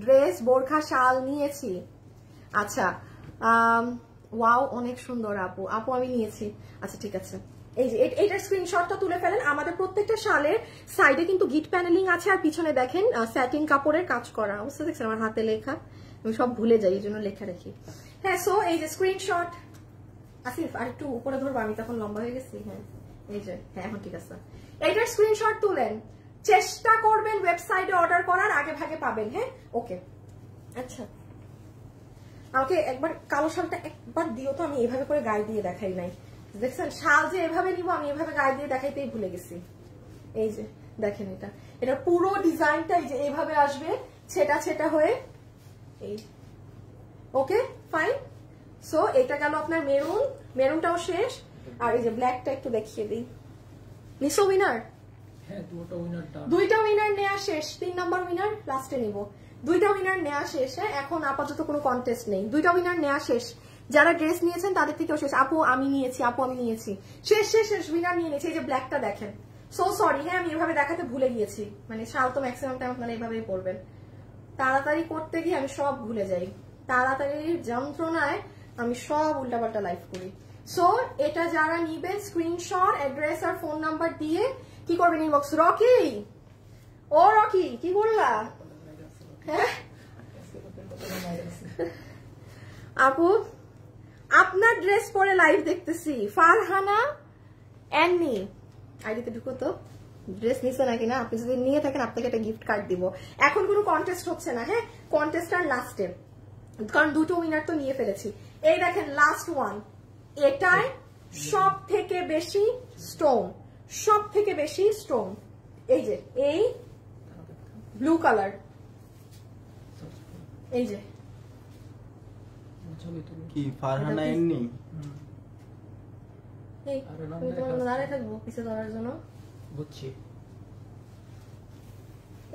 ড্রেস, বোরখা, শাল নিয়েছি। আচ্ছা, ওয়াও অনেক সুন্দর আপু। আপু আমি নিয়েছি। আচ্ছা ঠিক আছে, এই যে এইটার স্ক্রিনশটটা তুলে ফেলেন। আমাদের প্রত্যেকটা শালের সাইডে কিন্তু গিট প্যানেলিং আছে, আর পিছনে দেখেন স্যাটিন কাপড়ের কাজ করা। অবস্থা দেখছেন আমার হাতে লেখা, আমি সব ভুলে যাই, এই জন্য লেখা রাখি। হ্যাঁ, সো এই যে স্ক্রিনশট। আসিফ আর একটু উপরে ধরবো, আমি তখন লম্বা হয়ে গেছি। হ্যাঁ এই যে, হ্যাঁ এখন ঠিক আছে। এইটার স্ক্রিনশট তুলেন, চেষ্টা করবেন ওয়েবসাইটে অর্ডার করার, আগে ভাগে পাবেন। হ্যাঁ ওকে, আচ্ছা আমাকে একবার কালো শালটা একবার দিও তো, আমি এভাবে করে গায়ে দিয়ে দেখাই নাই। দেখছেন শাল যে এভাবে নিব, আমি এভাবে গায়ে দিয়ে দেখাইতেই ভুলে গেছি। এই যে দেখেন, এটা পুরো ডিজাইনটা এই যে এইভাবে আসবে, ছেটা ছেটা হয়ে। এই ওকে ফাইন। সো এটা গেল আপনার মেরুন, মেরুনটাও শেষ। আর এই যে ব্ল্যাকটা একটু দেখিয়ে দিই। নিশো উইনার, দুইটা উইনার নেওয়া শেষ। 3 নম্বর উইনার লাস্টে নিব। দুইটা উইনার নেওয়া শেষ। হ্যাঁ, এখন আপাতত কোনো কন্টেস্ট নেই, দুইটা উইনার নেওয়া শেষ। যারা ড্রেস নিয়েছেন তাদের থেকেও শেষ। আপু আমি নিয়েছি, আপু আমি নিয়েছি, শেষ শেষ শেষ, উইনার নিয়ে নিয়েছি। এই যে ব্ল্যাকটা দেখেন, সো সরি। হ্যাঁ, আমি এভাবে দেখাতে ভুলে গিয়েছি, মানে শাল তো ম্যাক্সিমাম টাইম আপনারা এভাবেই পরবেন। তাড়াতাড়ি করতে গিয়ে আমি সব ভুলে যাই, তাড়াতাড়ির যন্ত্রণায় আমি সব উল্টাপাল্টা লাইভ করি। সো এটা যারা নিবেন স্ক্রিনশট, অ্যাড্রেস আর ফোন নাম্বার দিয়ে কি করবেন ইনবক্স। রকি, ও রকি কি বললা? হ্যাঁ আপু আপনার ড্রেস পরে লাইভ দেখতেছি। ফারহানা এন্নি আইডিতে ঢুকো তো, ড্রেস নিছে নাকি না। আপনি যদি নিয়ে থাকেন আপনাকে একটা গিফট কার্ড দিব। এখন কোনো কন্টেস্ট হচ্ছে না। হ্যাঁ, কন্টেস্ট আর লাস্টে কারণ দুটো উইনার তো নিয়ে ফেলেছি। এই দেখেন লাস্ট ওয়ান, এটাই সব থেকে বেশি স্টোন, সব থেকে বেশি স্টোন। এই যে এই ব্লু কালার, এই যে ছবি তুলি কি ফারহানা এন্নি? এই তুমি তোমার দাঁড়ায় থাকবো পিছে ধরার জন্য। বুঝছি।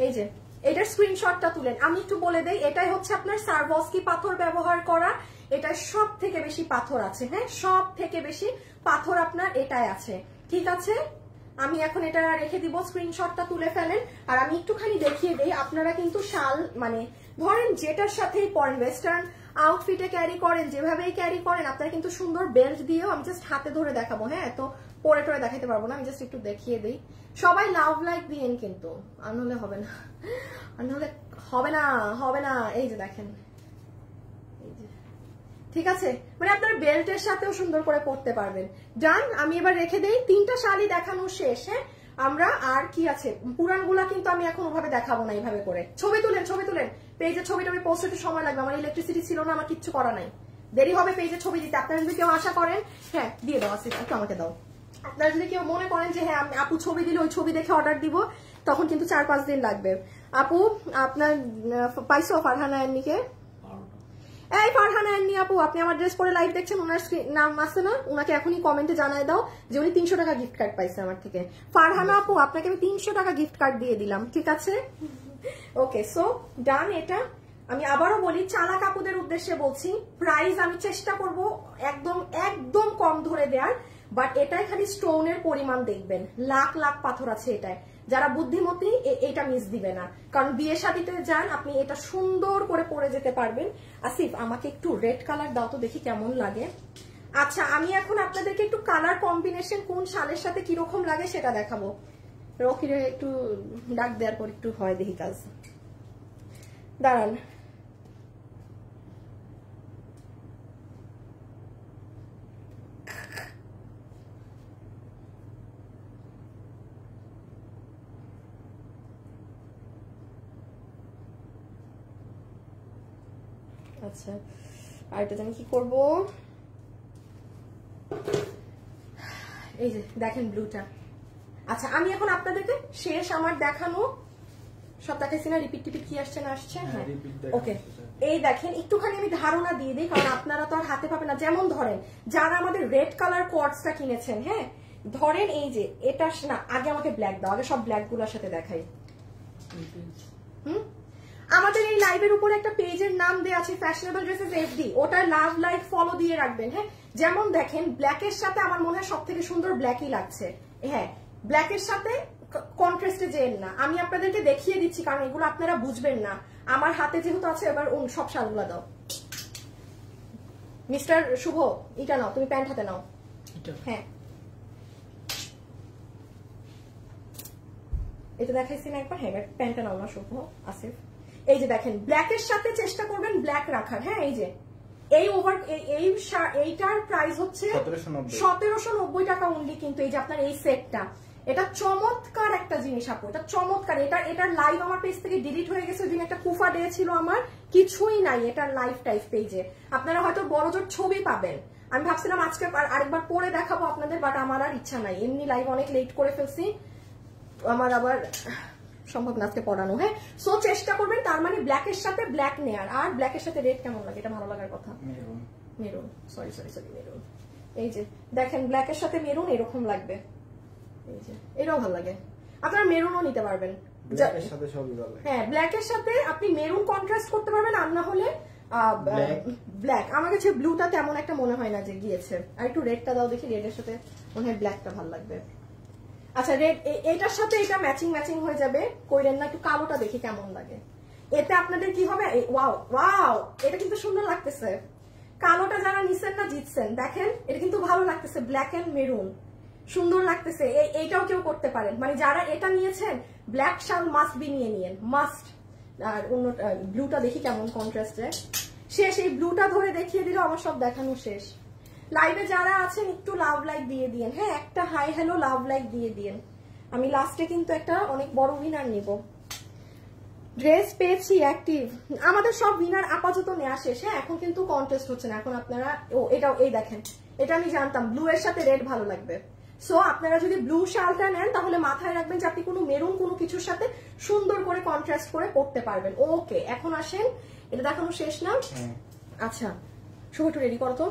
এই যে এটার স্ক্রিনশটটা তুলেন। আমি একটু বলে দেই, এটাই হচ্ছে আপনার সারভস্কি পাথর ব্যবহার করা, এটা সব থেকে বেশি পাথর আছে। হ্যাঁ, সব থেকে বেশি পাথর আপনার এটাই আছে। ঠিক আছে, আমি এখন এটা রেখে দিব, স্ক্রিনশটটা তুলে ফেলেন। আর আমি একটুখানি দেখিয়ে দেই, আপনারা কিন্তু শাল মানে ধরেন যেটার সাথেই পরেন, ওয়েস্টার্ন আউটফিটে ক্যারি করেন, যেভাবেই ক্যারি করেন, আপনারা কিন্তু সুন্দর বেল্ট দিয়েও, আমি জাস্ট হাতে ধরে দেখাবো, হ্যাঁ তো পরে টরে দেখাতে পারবো না, আমি জাস্ট একটু দেখিয়ে দিই। সবাই লাভ লাইক দিয়েন কিন্তু, আর নাহলে হবে না, আর নাহলে হবে না, হবে না। এই যে দেখেন, এই যে ঠিক আছে, মানে আপনার বেল্টের সাথেও সুন্দর করে পরতে পারবেন। ডান, আমি এবার রেখে দেই। 3টা শাড়ি দেখানো শেষ। হ্যাঁ, আমরা আর কি আছে, পুরানগুলা কিন্তু আমি এখন ওভাবে দেখাবো না, এইভাবে করে। ছবি তুলেন, ছবি তুলেন, পেজে ছবিটা আমি পোস্ট করতে সময় লাগবে, আমার ইলেকট্রিসিটি ছিল না, আমার কিচ্ছু করা নাই, দেরি হবে পেজে ছবি দিতে। আপনারা যদি কেউ আশা করেন, হ্যাঁ দিয়ে দাও, আসিফ একটু আমাকে দাও। আপনারা যদি কেউ মনে করেন যে হ্যাঁ আপু ছবি দিলে ওই ছবি দেখে অর্ডার দিব, তখন কিন্তু 4-5 দিন লাগবে। আপু আপনার পাইছো ফারহানা এন্নিকে? এই ফারহানা এন্নি আপু, আপনি আমার ড্রেস পরে লাইভ দেখছেন, ওনার নাম আছে না, ওনাকে এখনই কমেন্টে জানায় দাও যে উনি 300 টাকা গিফট কার্ড পাইছে আমার থেকে। ফারহানা আপু, আপনাকে আমি 300 টাকা গিফট কার্ড দিয়ে দিলাম, ঠিক আছে? ওকে, সো ডান। এটা আমি আবারও বলি, চালাক আপুদের উদ্দেশ্যে বলছি, প্রাইস আমি চেষ্টা করব একদম একদম কম ধরে দেওয়ার, বাট এটাই খালি স্টোনের পরিমাণ দেখবেন, লাখ লাখ পাথর আছে এটায়। যারা বুদ্ধিমতী এটা মিস দিবে না, কারণ বিয়ে শাদীতে যান আপনি এটা সুন্দর করে পরে যেতে পারবেন। আসিফ আমাকে একটু রেড কালার দাও তো দেখি কেমন লাগে। আচ্ছা, আমি এখন আপনাদেরকে একটু কালার কম্বিনেশন কোন শালের সাথে কিরকম লাগে সেটা দেখাবো। রকিরে একটু ডাক দেওয়ার পর একটু হয় দেখি কাজ, দাঁড়ান। আচ্ছা, আর এটা আমি কি করব, এই যে দেখেন ব্লুটা। আচ্ছা, আমি এখন আপনাদেরকে শেষ আমার দেখানো সব দেখাইছি না, রিপিট টিপিট কি আসছে না আসছে, হ্যাঁ ওকে। এই দেখেন, একটুখানি আমি ধারণা দিয়ে দিই, কারণ আপনারা তো আর হাতে পাবেন না। যেমন ধরেন যারা আমাদের রেড কালার কোয়ার্টসটা কিনেছেন, হ্যাঁ ধরেন এই যে এটা না, আগে আমাকে ব্ল্যাক দাও, আগে সব ব্ল্যাক গুলোর সাথে দেখাই। আমাদের এই লাইভের উপরে একটা পেজের নাম দেওয়া আছে ফ্যাশনেবল ড্রেসেস এফডি, ওটা লাভ লাইক ফলো দিয়ে রাখবেন। হ্যাঁ, যেমন দেখেন ব্ল্যাকের সাথে আমার মনে হয় সব থেকে সুন্দর ব্ল্যাকই লাগছে। হ্যাঁ, ব্ল্যাকের সাথে কন্ট্রাস্টে যেন না, আমি আপনাদেরকে দেখিয়ে দিচ্ছি কারণ এগুলো আপনারা বুঝবেন না। আমার হাতে যেহেতু আছে, এবার সব শালগুলো দাও। মিস্টার শুভ, এটা নাও, তুমি প্যান্ট হাতে নাও। হ্যাঁ, এটা দেখাইছি না একবার, হ্যাঁ এবার প্যান্টটা নাও না শুভ, আসিফ। এই যে দেখেন, ব্ল্যাকের সাথে চেষ্টা করবেন ব্ল্যাক রাখার। হ্যাঁ, এই যে এইটার প্রাইস হচ্ছে 1790 টাকা অনলি, কিন্তু এই যে আপনার এই সেটটা, এটা চমৎকার একটা জিনিস আপু, এটা চমৎকার। এটার লাইভ আমার পেজ থেকে ডিলিট হয়ে গেছে, ওই দিন একটা কুফা ডে ছিল আমার, কিছুই নাই এটার লাইভ টাইপ পেজে। আপনারা হয়তো বড় জোর ছবি পাবেন, আমি ভাবছিলাম আজকে আরেকবার পরে দেখাবো আপনাদের, বাট আমার আর ইচ্ছা নাই, এমনি লাইভ অনেক লেট করে ফেলছি, আমার আবার সম্ভব না আজকে পড়ানো। হ্যাঁ, সো চেষ্টা করবেন তার মানে ব্ল্যাকের সাথে ব্ল্যাক নেয়ার। আর ব্ল্যাকের সাথে রেড কেমন লাগে, এটা ভালো লাগার কথা, মেরুন, সরি মেরুন। এই যে দেখেন, ব্ল্যাকের সাথে মেরুন এরকম লাগবে, এই যে এটাও ভালো লাগে। আপনারা মেরুনও নিতে পারবেন, হ্যাঁ ব্ল্যাকের সাথে আপনি মেরুন কন্ট্রাস্ট করতে পারবেন, আর না হলে ব্ল্যাক। আমার কাছে ব্লুটা তেমন একটা মনে হয় না যে গিয়েছে, আর একটু রেডটা দাও দেখি, রেডের সাথে মনে হয় ব্ল্যাকটা ভালো লাগবে। আচ্ছা, রেড এটার সাথে এটা ম্যাচিং হয়ে যাবে, কইরেন না, একটু কালোটা দেখি কেমন লাগে। এতে আপনাদের কি হবে, ওয়াও ওয়াও, এটা কিন্তু সুন্দর লাগতেছে। কালোটা যারা নিছেন না জিতছেন, দেখেন এটা কিন্তু ভালো লাগতেছে, ব্ল্যাক এন্ড মেরুন সুন্দর লাগতেছে। এইটাও কেউ করতে পারেন, মানে যারা এটা নিয়েছেন ব্ল্যাক শাল মাস্ট বি নিয়ে নিয়েন, মাস্ট। আর অন্য ব্লুটা দেখি কেমন কন্ট্রাস্টে। শেষ, এই ব্লুটা ধরে দেখিয়ে দিল, আমার সব দেখানো শেষ। লাইভে যারা আছেন একটু লাভ লাইক দিয়ে দিয়েন, হ্যাঁ একটা হাই হ্যালো লাভ লাইক দিয়ে দিয়েন। আমি লাস্টে কিন্তু একটা অনেক বড় উইনার নিব। ড্রেস পেয়েছি অ্যাক্টিভ। আমাদের সব উইনার আপাতত নেওয়া শেষ। হ্যাঁ, এখন কিন্তু কন্টেস্ট হচ্ছে না, এখন আপনারা এটাও এই দেখেন, এটা আমি জানতাম ব্লু এর সাথে রেড ভালো লাগবে। সো আপনারা যদি ব্লু শালটা নেন তাহলে মাথায় রাখবেন যে আপনি কোনো মেরুন কোনো কিছুর সাথে সুন্দর করে কন্ট্রাস্ট করে পরতে পারবেন। ওকে, এখন আসেন, এটা দেখানো শেষ না? আচ্ছা শুভ, একটু রেডি করো তো।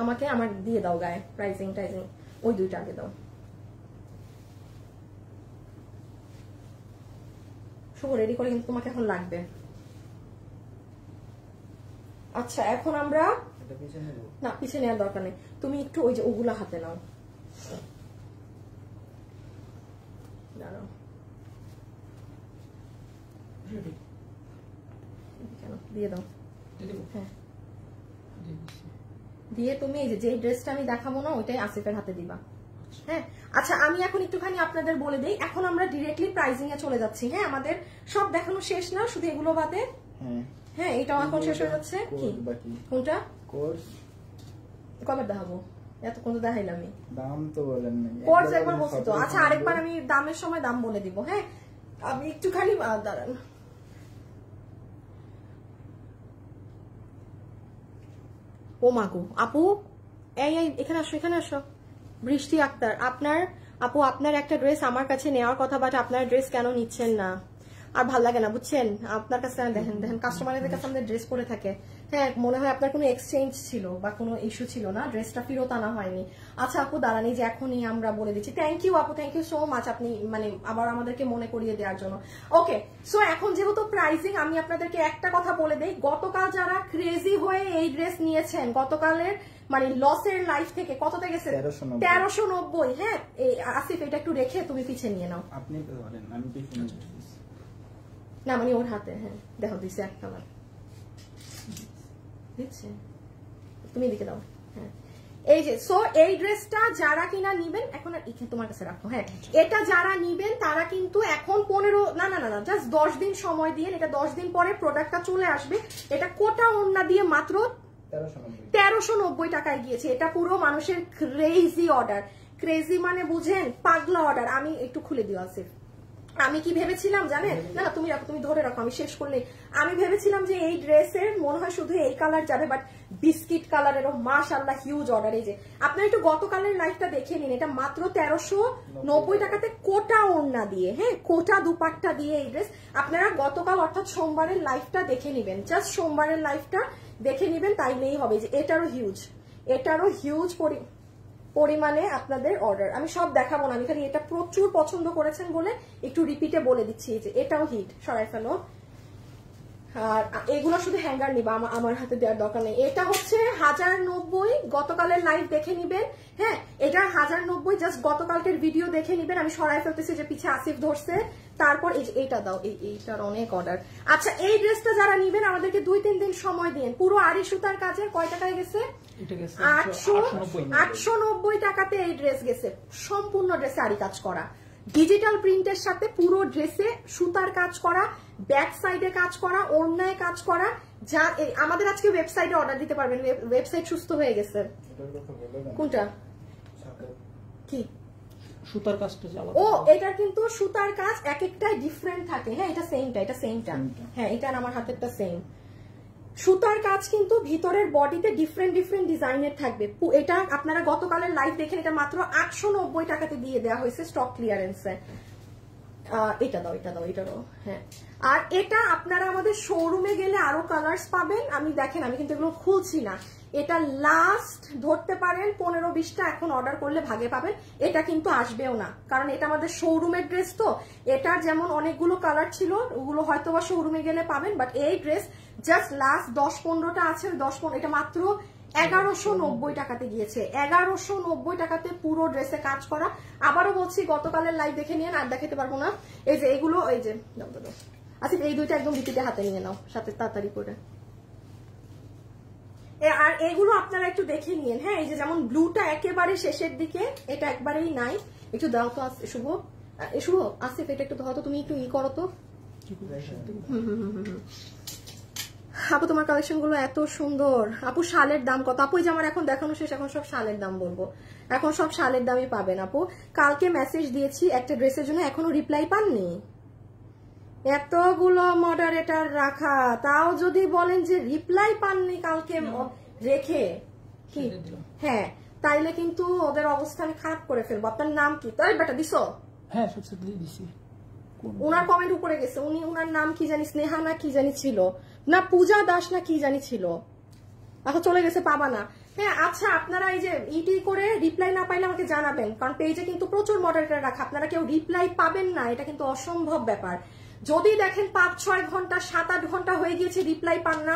আমাকে আমার দিয়ে দাও গায়ে প্রাইজিং টাইজিং, ওই দুইটা আগে দাও। শুভ রেডি করে কিন্তু তোমাকে এখন লাগবে। আচ্ছা এখন আমরা না, পিছিয়ে নেওয়ার দরকার নেই, তুমি একটু ওই যে ওগুলা হাতে নাও। দাঁড়াও, কেন দিয়ে দাও। হ্যাঁ দিয়ে তুমি এই যে ড্রেসটা আমি দেখাবো না ওইটাই আসিফের হাতে দিবা। হ্যাঁ আচ্ছা, আমি এখন একটুখানি আপনাদের বলে দেই, এখন আমরা ডিরেক্টলি প্রাইজিং এ চলে যাচ্ছি। হ্যাঁ, আমাদের সব দেখানো শেষ না, শুধু এগুলো বাদে। হ্যাঁ এটাও এখন শেষ হয়ে যাচ্ছে। কি কোনটা কোর্স কবে দেখাবো? এতক্ষণ তো দেখাইলামই, দাম তো বলেন না। কোর্স একবার বলছি তো। আচ্ছা আরেকবার আমি দামের সময় দাম বলে দিব। হ্যাঁ আমি একটুখানি দাঁড়ান। ও মাগো আপু, এই এখানে আসো, এখানে আসো। বৃষ্টি আক্তার, আপনার আপু আপনার একটা ড্রেস আমার কাছে নেওয়ার কথা, বাট আপনার ড্রেস কেন নিচ্ছেন না? আর ভাল লাগে না বুঝছেন, আপনার কাছে দেখেন দেখেন কাস্টমারদের কাছে আমাদের ড্রেস পরে থাকে। হ্যাঁ মনে হয় আপনার কোনো এক্সচেঞ্জ ছিল বা কোনো ইস্যু ছিল না, ড্রেসটা ফেরত আনা হয়নি। আচ্ছা আপু দাঁড়ানি, যে এখনই আমরা বলে দিচ্ছি। থ্যাংক ইউ আপু, থ্যাংক ইউ সো মাচ, আপনি মানে আবার আমাদেরকে মনে করিয়ে দেওয়ার জন্য। ওকে সো এখন যেহেতু প্রাইসিং, আমি আপনাদেরকে একটা কথা বলে দেই, গতকাল যারা ক্রেজি হয়ে এই ড্রেস নিয়েছেন, গতকালের মানে লসের লাইফ থেকে কততে গেছে? 1390। হ্যাঁ আসিফ এটা একটু রেখে তুমি পিছিয়ে নিয়ে নাও। আপনি বলেন, আমি পিছিয়ে না মানে ওর হাতে। হ্যাঁ দেখো দিচ্ছে এক কালার দিচ্ছে, তুমি এদিকে দাও। হ্যাঁ এই যে সো এই ড্রেসটা যারা কিনা নিবেন, এখন আর তোমার কাছে রাখো। হ্যাঁ এটা যারা নিবেন তারা কিন্তু এখন 15 না না না জাস্ট 10 দিন সময় দিয়ে, এটা 10 দিন পরে প্রোডাক্টটা চলে আসবে। এটা কোটা ওড়না দিয়ে মাত্র 1390 টাকায় গিয়েছে। এটা পুরো মানুষের ক্রেজি অর্ডার, ক্রেজি মানে বুঝেন পাগলা অর্ডার। আমি একটু খুলে দিও আসিফ, আমি কি ভেবেছিলাম জানেন? না না তুমি রাখো, তুমি ধরে রাখো, আমি শেষ করলে। আমি ভেবেছিলাম যে এই ড্রেসের মনে হয় শুধু এই কালার যাবে, বাট বিস্কিট কালারেরও মাশাআল্লাহ হিউজ অর্ডার। এই যে আপনারা একটু গতকালের লাইফটা দেখে নিন, এটা মাত্র 1390 টাকাতে কোটা ওড়না দিয়ে, হ্যাঁ কোটা দুপাট্টা দিয়ে এই ড্রেস। আপনারা গতকাল অর্থাৎ সোমবারের লাইফটা দেখে নিবেন, জাস্ট সোমবারের লাইফটা দেখে নিবেন, তাইলেই হবে। যে এটারও হিউজ পরিমাণে আপনাদের অর্ডার। আমি সব দেখাবো না, আমি খালি এটা প্রচুর পছন্দ করেছেন বলে একটু রিপিটে বলে দিচ্ছি যে এটাও হিট। সরাই ফেলো। আর এগুলো শুধু হ্যাঙ্গার নিবা, আমার হাতে দেওয়ার দরকার নেই। এটা হচ্ছে 1090, গতকালের লাইভ দেখে নিবেন। হ্যাঁ এটা 1090, জাস্ট গতকালকের ভিডিও দেখে নিবেন। আমি সরাই ফেলতেছি যে পিছে আসিফ ধরছে। তারপর এই যে এইটা দাও, এইটার অনেক অর্ডার। আচ্ছা এই ড্রেসটা যারা নিবেন আমাদেরকে 2-3 দিন সময় দিন। পুরো আড়ি সুতার কাজে কয় টাকায় গেছে? 890 টাকাতে এই ড্রেস গেছে। সম্পূর্ণ ড্রেসে আড়ি কাজ করা, ডিজিটাল প্রিন্টের সাথে পুরো ড্রেসে সুতার কাজ করা, ব্যাক সাইডে কাজ করা, ওড়নায় কাজ করা। যা আমাদের আজকে ওয়েবসাইটে অর্ডার দিতে পারবেন, ওয়েবসাইট সুস্থ হয়ে গেছে। কোনটা কি সুতার কাজটা? ও এটার কিন্তু সুতার কাজ এক একটাই ডিফারেন্ট থাকে। হ্যাঁ এটা সেমটা, এটা সেমটা। হ্যাঁ এটা আমার হাতেরটা সেম। সুতার কাজ কিন্তু ভিতরের বডিতে ডিফারেন্ট ডিজাইনের থাকবে। এটা আপনারা গতকালের লাইভ দেখেন, এটা মাত্র 890 টাকাতে দিয়ে দেওয়া হয়েছে স্টক ক্লিয়ারেন্সে। এটা দাও, এটা দাও, এটা দাও। হ্যাঁ আর এটা আপনারা আমাদের শোরুমে গেলে আরো কালার্স পাবেন। আমি দেখেন আমি কিন্তু এগুলো খুলছি না, এটা লাস্ট ধরতে পারেন 15-20টা এখন অর্ডার করলে ভাগে পাবেন। এটা কিন্তু আসবেও না, কারণ এটা আমাদের শোরুমের ড্রেস। তো এটার যেমন অনেকগুলো কালার ছিল, ওগুলো হয়তো বা শোরুমে গেলে পাবেন, বাট এই ড্রেস জাস্ট লাস্ট 10-15টা আছে। 10-15 এটা মাত্র 1190 টাকাতে গিয়েছে। 1190 টাকাতে পুরো ড্রেসে কাজ করা। আবারও বলছি গতকালের লাইভ দেখে নিয়ে আর দেখাতে পারবো না। এই যে এগুলো, এই যে আচ্ছা এই দুইটা একদম বিটিতে হাতে নিয়ে নাও সাথে তাড়াতাড়ি করে। আর এগুলো আপনারা একটু দেখে নিন। হ্যাঁ এই যে যেমন ব্লুটা একেবারে শেষের দিকে, এটা একবারেই নাই। একটু দাও তো শুভ, শুভ আসিফ এটা একটু ধরো তো, তুমি একটু করো তো। আপু তোমার কালেকশন গুলো এত সুন্দর। আপু শালের দাম কত? আপু যে আমার এখন দেখানো শেষ, এখন সব শালের দাম বলবো। এখন সব শালের দামই পাবেন আপু। কালকে মেসেজ দিয়েছি একটা ড্রেসের জন্য, এখনো রিপ্লাই পাননি? এতগুলো মডারেটর রাখা, তাও যদি বলেন যে রিপ্লাই পাননি কালকে রেখে কি, হ্যাঁ তাইলে কিন্তু ওদের অবস্থা আমি খারাপ করে ফেলবো। আপনার নাম কি? তাই বেটা দিছো? হ্যাঁ সবসাথে দিছি। উনার কমেন্ট উপরে গেছে, উনার নাম কি জানি, স্নেহা না কি জানি ছিল, না পূজা দাস না কি জানি ছিল, এখন চলে গেছে, পাবা না। হ্যাঁ আচ্ছা, আপনারা এই যে ইটি করে রিপ্লাই না পাইলে আমাকে জানাবেন, কারণ পেজে কিন্তু প্রচুর মডারেটর রাখা, আপনারা কেউ রিপ্লাই পাবেন না, এটা কিন্তু অসম্ভব ব্যাপার। যদি দেখেন 5-6 ঘন্টা 7-8 ঘন্টা হয়ে গিয়েছে রিপ্লাই পান না,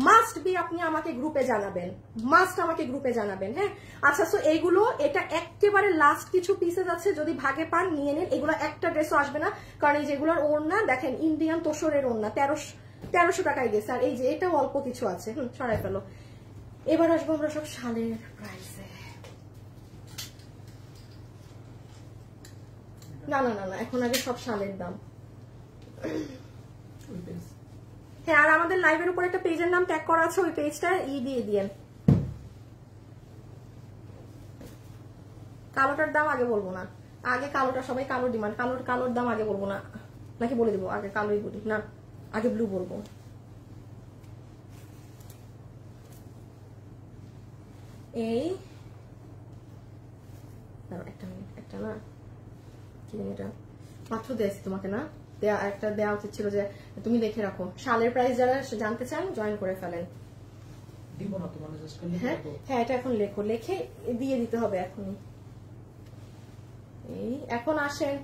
মাস্ট বি আপনি আমাকে গ্রুপে জানাবেন, মাস্ট আমাকে গ্রুপে জানাবেন। হ্যাঁ আচ্ছা, সো এইগুলো, এটা একেবারে লাস্ট কিছু পিসেস আছে, যদি ভাগে পান নিয়ে নেন। এগুলো একটা ড্রেসও আসবে না, কারণ এই যেগুলোর ওড়না দেখেন ইন্ডিয়ান তোষরের ওড়না 1300 টাকায় গেছে, আর এই যে এটাও অল্প কিছু আছে, সরাই ফেলো। এবার আসবো আমরা সব শালের প্রাইসে। না না না না, এখন আগে সব শালের দাম। হ্যাঁ, আর আমাদের লাইভের উপর একটা পেজের নাম ট্যাগ করা আছে, ওই পেজটা দিয়ে দিয়েন। কালোটার দাম আগে বলবো না, আগে কালোটা, সবাই কালো ডিমান্ড, কালোর দাম আগে বলবো না, নাকি বলে দিব? আগে কালোই বলি না, আগে ব্লু বলবো। এই একটা মিনিট, একটা না কি জানি, এটা মাত্র দিয়েছি তোমাকে না, একটা দেওয়া উচিত ছিল, যে তুমি লিখে রাখো। শালের প্রাইস যারা জানতে চান জয়েন করে ফেলেন। দিব না তোমার জাস্ট হ্যাঁ হ্যাঁ, এটা এখন লেখো, লিখে দিয়ে দিতে হবে এখনই। এই এখন আসেন।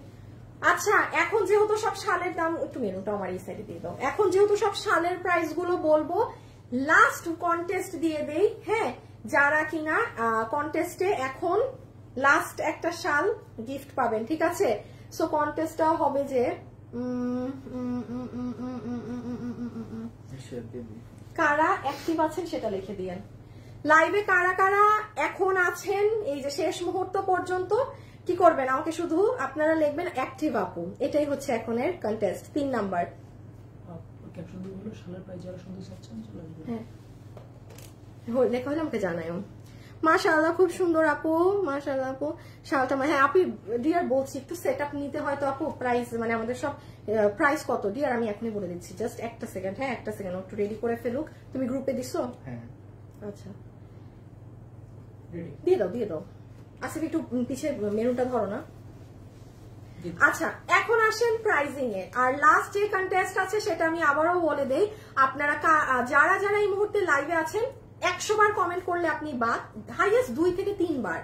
আচ্ছা, এখন যেহেতু সব শালের দাম, একটু মেরুনটা আমার এই সাইডে দিয়ে দাও। এখন যেহেতু সব শালের প্রাইস গুলো বলবো, লাস্ট কন্টেস্ট দিয়ে দেই। হ্যাঁ, যারা কিনা কন্টেস্টে এখন লাস্ট একটা শাল গিফট পাবেন, ঠিক আছে? সো কন্টেস্টটা হবে যে কারা অ্যাক্টিভ আছেন সেটা লিখে দিয়েন। লাইভে কারা কারা এখন আছেন এই যে শেষ মুহূর্ত পর্যন্ত, কি করবেন? আমাকে শুধু আপনারা লিখবেন অ্যাক্টিভ আপু, এটাই হচ্ছে এখনের কন্টেস্ট 3 নাম্বার। ক্যাপশন দিয়ে বলো শালের প্রাইস যারা শুনতে চাচ্ছেন চলে আসবেন। হ্যাঁ লেখা হলে আমাকে জানাই। মাশাআল্লাহ, খুব সুন্দর আপু, মাশাআল্লাহ আপু শালটা। হ্যাঁ আপু ডিয়ার বলছি, একটু সেট আপ নিতে হয় তো আপু, প্রাইস মানে আমাদের সব প্রাইস কত ডিয়ার আমি এখনই বলে দিচ্ছি, জাস্ট একটা সেকেন্ড। হ্যাঁ একটা সেকেন্ড, একটু রেডি করে ফেলুক। তুমি গ্রুপে দিছো? হ্যাঁ আচ্ছা দিয়ে দাও, দিয়ে দাও। আসলে একটু পিছিয়ে মেনুটা ধরো না। আচ্ছা, এখন আসেন প্রাইজিং এ। আর লাস্ট যে কন্টেস্ট আছে সেটা আমি আবারও বলে দেই, আপনারা যারা যারা এই মুহূর্তে লাইভে আছেন 100 বার কমেন্ট করলে আপনি বাদ, হাইয়েস্ট 2 থেকে 3 বার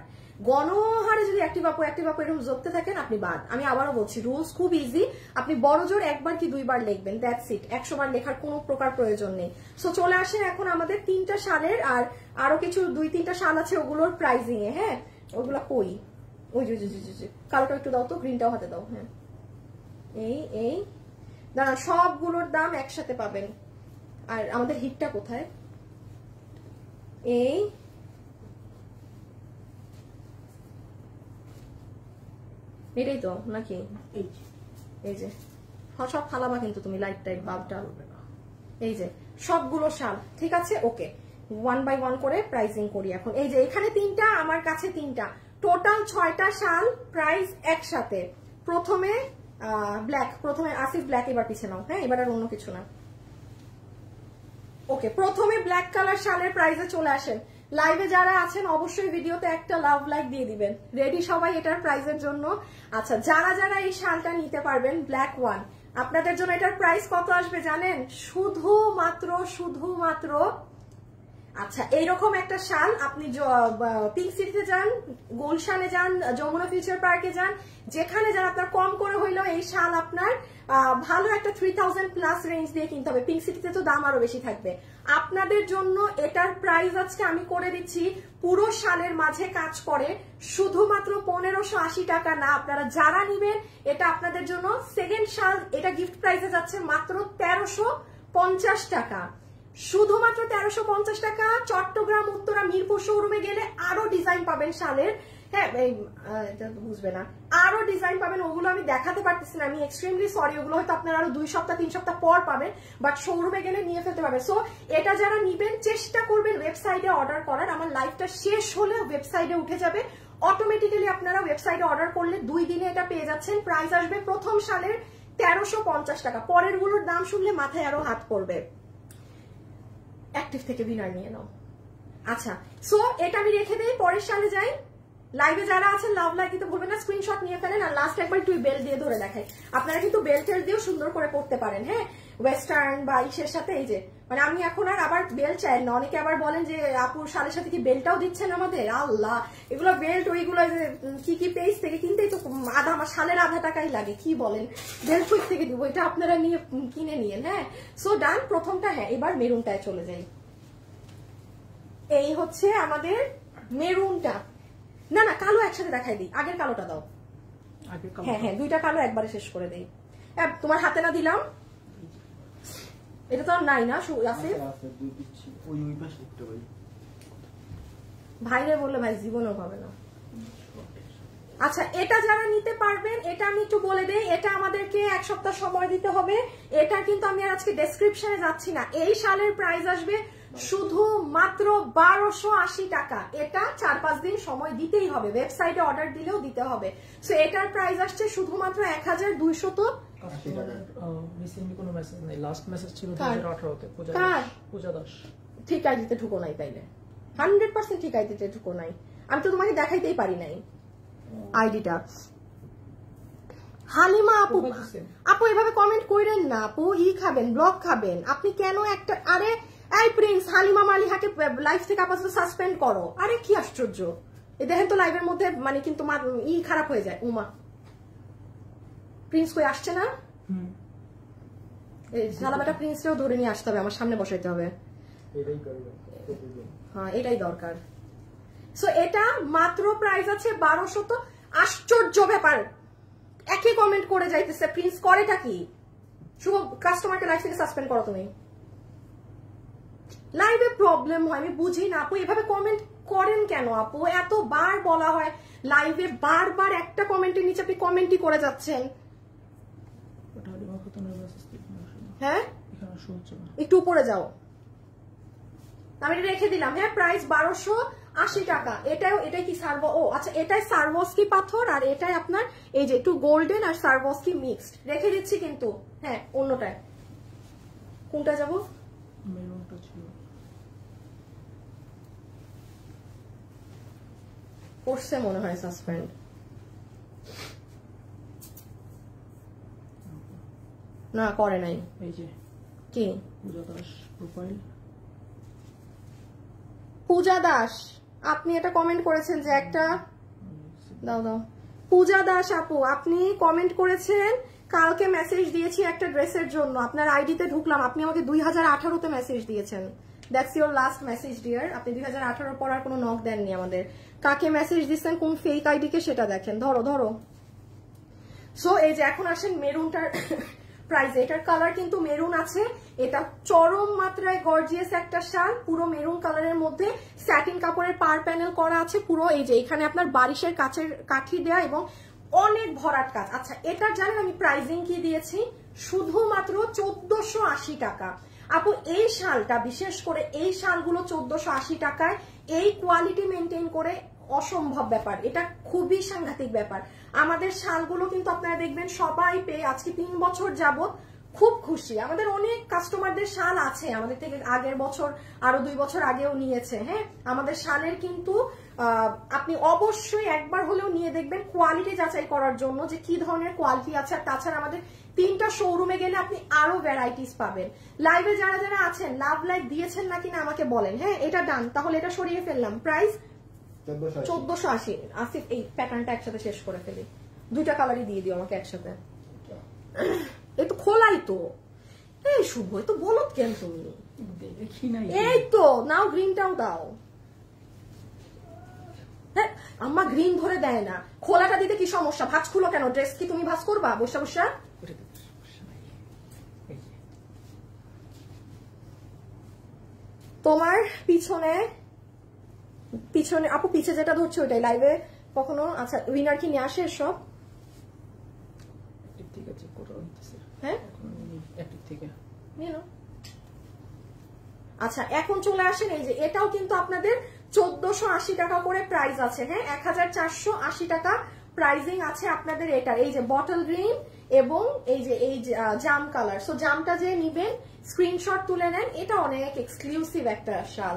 গণহারে যদি অ্যাক্টিভ আপু এরকম জপতে থাকেন আপনি বাদ। আমি আবারও বলছি, রুলস খুব ইজি, আপনি বড় জোর 1 বার কি 2 বার লিখবেন, দ্যাটস ইট। 100 বার লেখার কোনো প্রকার প্রয়োজন নেই। সো চলে আসেন এখন আমাদের 3টা শালের, আর আরো কিছু 2-3টা শাল আছে ওগুলোর প্রাইজিং এ। হ্যাঁ ওগুলা কই, ওই যে কালোটা একটু দাও তো, গ্রিনটাও হাতে দাও। হ্যাঁ এই দাঁড়া, সবগুলোর দাম একসাথে পাবেন। আর আমাদের হিটটা কোথায়? এই এটাই তো নাকি? এই যে সব ফালাবা কিন্তু তুমি, লাইট টাইট বাল্বটা। এই যে সবগুলো শাল, ঠিক আছে? ওকে, 1 বাই 1 করে প্রাইসিং করি এখন। এই যে এখানে 3টা, আমার কাছে 3টা, টোটাল 6টা শাল প্রাইস একসাথে। প্রথমে ব্ল্যাক, প্রথমে আসিফ ব্ল্যাক, এবার পিছিয়ে নাও। হ্যাঁ এবার আর অন্য কিছু না। ওকে, প্রথমে ব্ল্যাক কালার শালের প্রাইসে চলে আসেন। লাইভে যারা আছেন অবশ্যই ভিডিওতে একটা লাভ লাইক দিয়ে দিবেন। রেডি সবাই এটার প্রাইসের জন্য? আচ্ছা, যারা যারা এই শালটা নিতে পারবেন ব্ল্যাক 1, আপনাদের জন্য এটার প্রাইস কত আসবে জানেন? শুধুমাত্র আচ্ছা এইরকম একটা শাল আপনি পিঙ্ক সিটিতে যান, গুলশানে যান, যমুনা ফিউচার পার্কে যান, যেখানে যান, আপনার কম করে হইলেও এই শাল আপনার ভালো একটা 3000 প্লাস রেঞ্জ দিয়ে কিনতে হবে। পিঙ্ক সিটিতে তো দাম আরো বেশি থাকবে। আপনাদের জন্য এটার প্রাইস আজকে আমি করে দিচ্ছি, পুরো শালের মাঝে কাজ করে, শুধুমাত্র 1580 টাকা না। আপনারা যারা নিবেন এটা আপনাদের জন্য সেকেন্ড শাল, এটা গিফট প্রাইসে যাচ্ছে মাত্র 1350 টাকা, শুধুমাত্র 1350 টাকা। চট্টগ্রাম উত্তরা মিরপুর শোরুমে গেলে আরো ডিজাইন পাবেন শালের। হ্যাঁ এটা বুঝবে না, আরো ডিজাইন পাবেন, ওগুলো আমি দেখাতে পারতেছি না, আমি এক্সট্রিমলি সরি। ওগুলো হয়তো আপনারা আরো 2 সপ্তাহ 3 সপ্তাহ পর পাবেন, বাট শোরুমে গেলে নিয়ে ফেলতে পারবেন। সো এটা যারা নিবেন চেষ্টা করবেন ওয়েবসাইটে অর্ডার করার। আমার লাইভটা শেষ হলে ওয়েবসাইটে উঠে যাবে অটোমেটিক্যালি, আপনারা ওয়েবসাইটে অর্ডার করলে 2 দিনে এটা পেয়ে যাচ্ছেন। প্রাইস আসবে প্রথম শালের 1350 টাকা। পরের গুলোর দাম শুনলে মাথায় আরো হাত পড়বে। অ্যাক্টিভ থেকে উইনার নিয়ে নাও। আচ্ছা, সো এটা আমি রেখে দেই, পরের সালে যাই। লাইভে যারা আছেন লাভ লাইক দিতে ভুলবেন না, স্ক্রিনশট নিয়ে ফেলেন। আর লাস্ট একবার একটু বেল্ট দিয়ে ধরে দেখাই, আপনারা কিন্তু বেল্টের দিয়েও সুন্দর করে পড়তে পারেন। হ্যাঁ, ওয়েস্টার্ন বা ইসের সাথে। এই যে মানে আমি এখন আর আবার বেল্ট চাই না। অনেকে আবার বলেন যে আপুর শালের সাথে কি বেল্টটাও দিচ্ছেন আমাদের? আল্লাহ, এগুলো বেল্ট ওইগুলো কি পেজ থেকে কিনতেই তো আধা আমার শালের আধা টাকাই লাগে। কি বলেন, বেল্ট কুইক থেকে দিব, এটা আপনারা নিয়ে কিনে নিয়েন। হ্যাঁ, সো ডান, প্রথমটা। হ্যাঁ, এবার মেরুনটায় চলে যাই। এই হচ্ছে আমাদের মেরুনটা। না না, কালো একসাথে দেখাই দিই, আগের কালোটা দাও। হ্যাঁ হ্যাঁ, দুইটা কালো একবারে শেষ করে দেই। তোমার হাতে না দিলাম, এটা তো আর নাই না আসিফ? ভাইরে বললে ভাই জীবনও পাবে না। আচ্ছা, এটা যারা নিতে পারবেন, এটা আমি একটু বলে দেই, এটা আমাদেরকে 1 সপ্তাহ সময় দিতে হবে। এটা কিন্তু আমি আর আজকে ডেসক্রিপশনে যাচ্ছি না। এই শালের প্রাইস আসবে শুধু মাত্র 1280 টাকা। এটা 4-5 দিন সময় দিতেই হবে, ওয়েবসাইটে অর্ডার দিলেও দিতে হবে। সো এটার প্রাইস আসছে শুধুমাত্র 1280 কোনো মেসেজ নেই, লাস্ট মেসেজ ছিল 2018 তে। পূজা দাস ঠিক আইডিতে ঢুকো নাই, তাইলে 100% ঠিক আইডিতে ঢুকো নাই। আমি তো তোমাকে দেখাইতেই পারি নাই আইডিটা। হালিমা আপু, আপু এভাবে কমেন্ট কইরেন না আপু, খাবেন, ব্লক খাবেন আপনি কেন একটা? আরে এই প্রিন্স, হালিমা মালিহাকে লাইভ থেকে আপাতত সাসপেন্ড করো। আরে কি আশ্চর্য, এই দেখেন তো লাইভের মধ্যে মানে কিন্তু খারাপ হয়ে যায়। উমা, প্রিন্স কই আসছে না? এই শালাবাটা প্রিন্সকেও ধরে নিয়ে আসতে হবে, আমার সামনে বসাইতে হবে। হ্যাঁ, এটাই দরকার। সো এটা মাত্র প্রাইস আছে 1200। আশ্চর্য ব্যাপার, একই কমেন্ট করে যাইতেছে। প্রিন্স করেটা কি? শুভ, কাস্টমারকে লাইভ থেকে সাসপেন্ড করো তুমি। লাইভে প্রবলেম হয়, আমি বুঝি না আপু, এভাবে কমেন্ট করেন কেন আপু? এতবার বলা হয় লাইভে, বারবার একটা কমেন্টের নিচে আপনি কমেন্টই করে যাচ্ছেন। হ্যাঁ, একটু উপরে যাও, আমি এটা রেখে দিলাম। হ্যাঁ, প্রাইস 1280 টাকা। এটাই কি সার্ভো? ও আচ্ছা, এটাই সার্ভোস্কি পাথর, আর এটাই আপনার এই যে একটু গোল্ডেন আর সার্ভোস্কি মিক্সড। রেখে দিচ্ছি কিন্তু। হ্যাঁ, অন্যটায় কোনটা যাবো? মেরুনটা ছিল, করছে মনে হয় সাসপেন্ড। না, করে নাই। এই যে কি পূজা দাস প্রোফাইল। পূজা দাস, আপনি এটা কমেন্ট করেছেন যে একটা দাও দাও। পূজা দাস আপু, আপনি কমেন্ট করেছেন, কালকে মেসেজ দিয়েছি একটা ড্রেসের জন্য, আপনার আইডিতে ঢুকলাম, আপনি আমাকে 2018-তে মেসেজ দিয়েছেন। That's your last message dear. আপনি 2018 পর আর কোনো নক দেননি আমাদের। কাকে মেসেজ দিচ্ছেন, কোন ফেক আইডিকে, সেটা দেখেন। ধরো ধরো। সো এই যে এখন আসেন মেরুনটার প্রাইস। এটার কালার কিন্তু মেরুন আছে। এটা চরম মাত্রায় গর্জিয়াস একটা শাল, পুরো মেরুন কালারের মধ্যে স্যাটিন কাপড়ের পার প্যানেল করা আছে পুরো। এই যে এখানে আপনার বারিশের কাঠি দেয়া এবং অনেক ভরাট কাজ। আচ্ছা, এটার জানেন আমি প্রাইজিং কি দিয়েছি? শুধুমাত্র 1480 টাকা। আপু এই শালটা, বিশেষ করে এই শালগুলো 1480 টাকায় এই কোয়ালিটি মেনটেন করে অসম্ভব ব্যাপার। এটা খুবই সাংঘাতিক ব্যাপার। আমাদের শালগুলো কিন্তু আপনারা দেখবেন সবাই পেয়ে আজকে 3 বছর যাবত খুব খুশি। আমাদের অনেক কাস্টমারদের শাল আছে আমাদের থেকে আগের বছর, আরো 2 বছর আগেও নিয়েছে। হ্যাঁ, আমাদের শালের কিন্তু আপনি অবশ্যই একবার হলেও নিয়ে দেখবেন, কোয়ালিটি যাচাই করার জন্য যে কি ধরনের কোয়ালিটি আছে। আর তাছাড়া আমাদের 3টা শোরুমে গেলে আপনি আরো ভ্যারাইটিস পাবেন। লাইভে যারা যারা আছেন লাভ লাইক দিয়েছেন নাকি না আমাকে বলেন। হ্যাঁ, এটা ডান, তাহলে এটা সরিয়ে ফেললাম। প্রাইস 1480। আসিফ, এই প্যাটার্নটা একসাথে শেষ করে ফেলি, 2টা কালারই দিয়ে দিও আমাকে একসাথে। এই তো খোলাই তো। এই শুভ, এই তো বলত কেন তুমি? এই তো নাও, গ্রিনটাও দাও। হ্যাঁ, আম্মা গ্রিন ধরে দেয় না। খোলাটা দিতে কি সমস্যা? ভাঁজ খুলো কেন? ড্রেস কি তুমি ভাঁজ করবা বসা বসা? তোমার পিছনে আপু, পিছে যেটা ধরছে ওইটাই লাইভে কখনো। আচ্ছা, উইনার কি নিয়ে আসে সব? ঠিক আছে, হ্যাঁ, থেকে আচ্ছা, এখন চলে আসেন। এই যে এটাও কিন্তু আপনাদের 1480 টাকা করে প্রাইস আছে। হ্যাঁ, 1480 টাকা প্রাইজিং আছে আপনাদের এটা, এই যে বটল গ্রিন এবং এই যে জাম কালার। সো জামটা যে নিবেন স্ক্রিনশট তুলে নেন, এটা অনেক এক্সক্লুসিভ একটা শাল।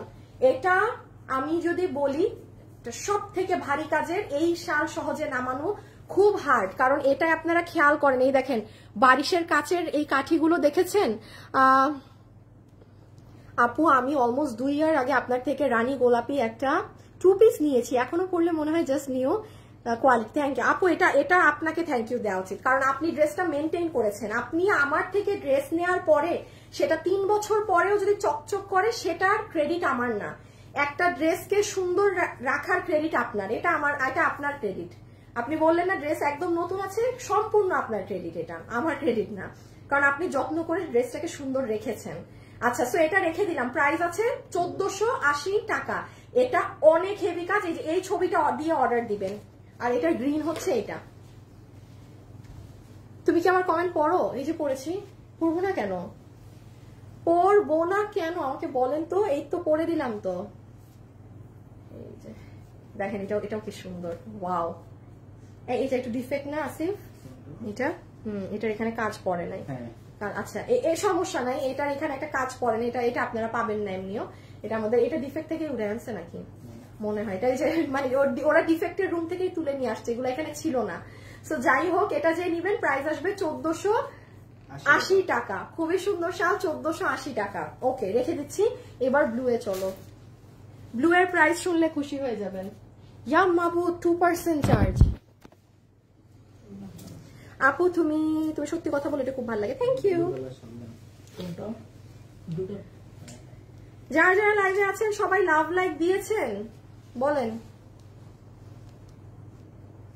এটা আমি যদি বলি সব থেকে ভারী কাজের, এই শাল সহজে নামানো খুব হার্ড, কারণ এটা আপনারা খেয়াল করেন, এই দেখেন বারিশের কাচের এই কাঠিগুলো দেখেছেন। আপু আমি অলমোস্ট 2 ইয়ার আগে আপনার থেকে রানী গোলাপি একটা 2 পিস নিয়েছি, এখনো পড়লে মনে হয় just new quality. Thank you আপু, এটা আপনাকে থ্যাংক ইউ দেওয়া উচিত, কারণ আপনি ড্রেসটা মেনটেন করেছেন। আপনি আমার থেকে ড্রেস নেওয়ার পরে সেটা 3 বছর পরেও যদি চকচক করে, সেটার ক্রেডিট আমার না। একটা ড্রেসকে সুন্দর রাখার ক্রেডিট আপনার, এটা আপনার ক্রেডিট। আপনি বললেন না ড্রেস একদম নতুন আছে, সম্পূর্ণ আপনার ক্রেডিট, এটা আমার ক্রেডিট না, কারণ আপনি যত্ন করে ড্রেসটাকে সুন্দর রেখেছেন। আচ্ছা, সো এটা রেখে দিলাম। প্রাইস আছে 1480 টাকা। এটা অনেক হেভি কাজ, এই ছবিটা দিয়ে অর্ডার দিবেন। আর এটা গ্রিন হচ্ছে এটা। তুমি কি আমার কমেন্ট পড়ো? এই যে পড়েছি, পড়বো না কেন? পড়বো না কেন আমাকে বলেন তো? এই তো পড়ে দিলাম তো। এই যে দেখেন, এটাও কি সুন্দর, ওয়াও। এইটা একটু ডিফেক্ট না আসিফ? এটার এখানে কাজ পড়ে নাই। আচ্ছা, এই সমস্যা নাই, এটার এখানে একটা কাজ পড়ে না, এটা আপনারা পাবেন না এমনিও। এটা আমাদের এটা ডিফেক্ট থেকে উঠে আনছে নাকি মনে হয়, এটা মানে ওরা ডিফেক্টের রুম থেকেই তুলে নিয়ে আসছে, এগুলো এখানে ছিল না। সো যাই হোক, এটা যে নিবেন প্রাইস আসবে 1480 টাকা। খুবই সুন্দর শাল, 1480 টাকা। ওকে, রেখে দিচ্ছি। এবার ব্লু এ চলো। ব্লু এর প্রাইস শুনলে খুশি হয়ে যাবেন। Yam মাবু 2% charge. আপু তুমি সত্যি কথা বলে, এটা খুব ভালো লাগে, থ্যাংক ইউ। যারা যারা লাইভে আছেন সবাই লাভ লাইক দিয়েছেন বলেন,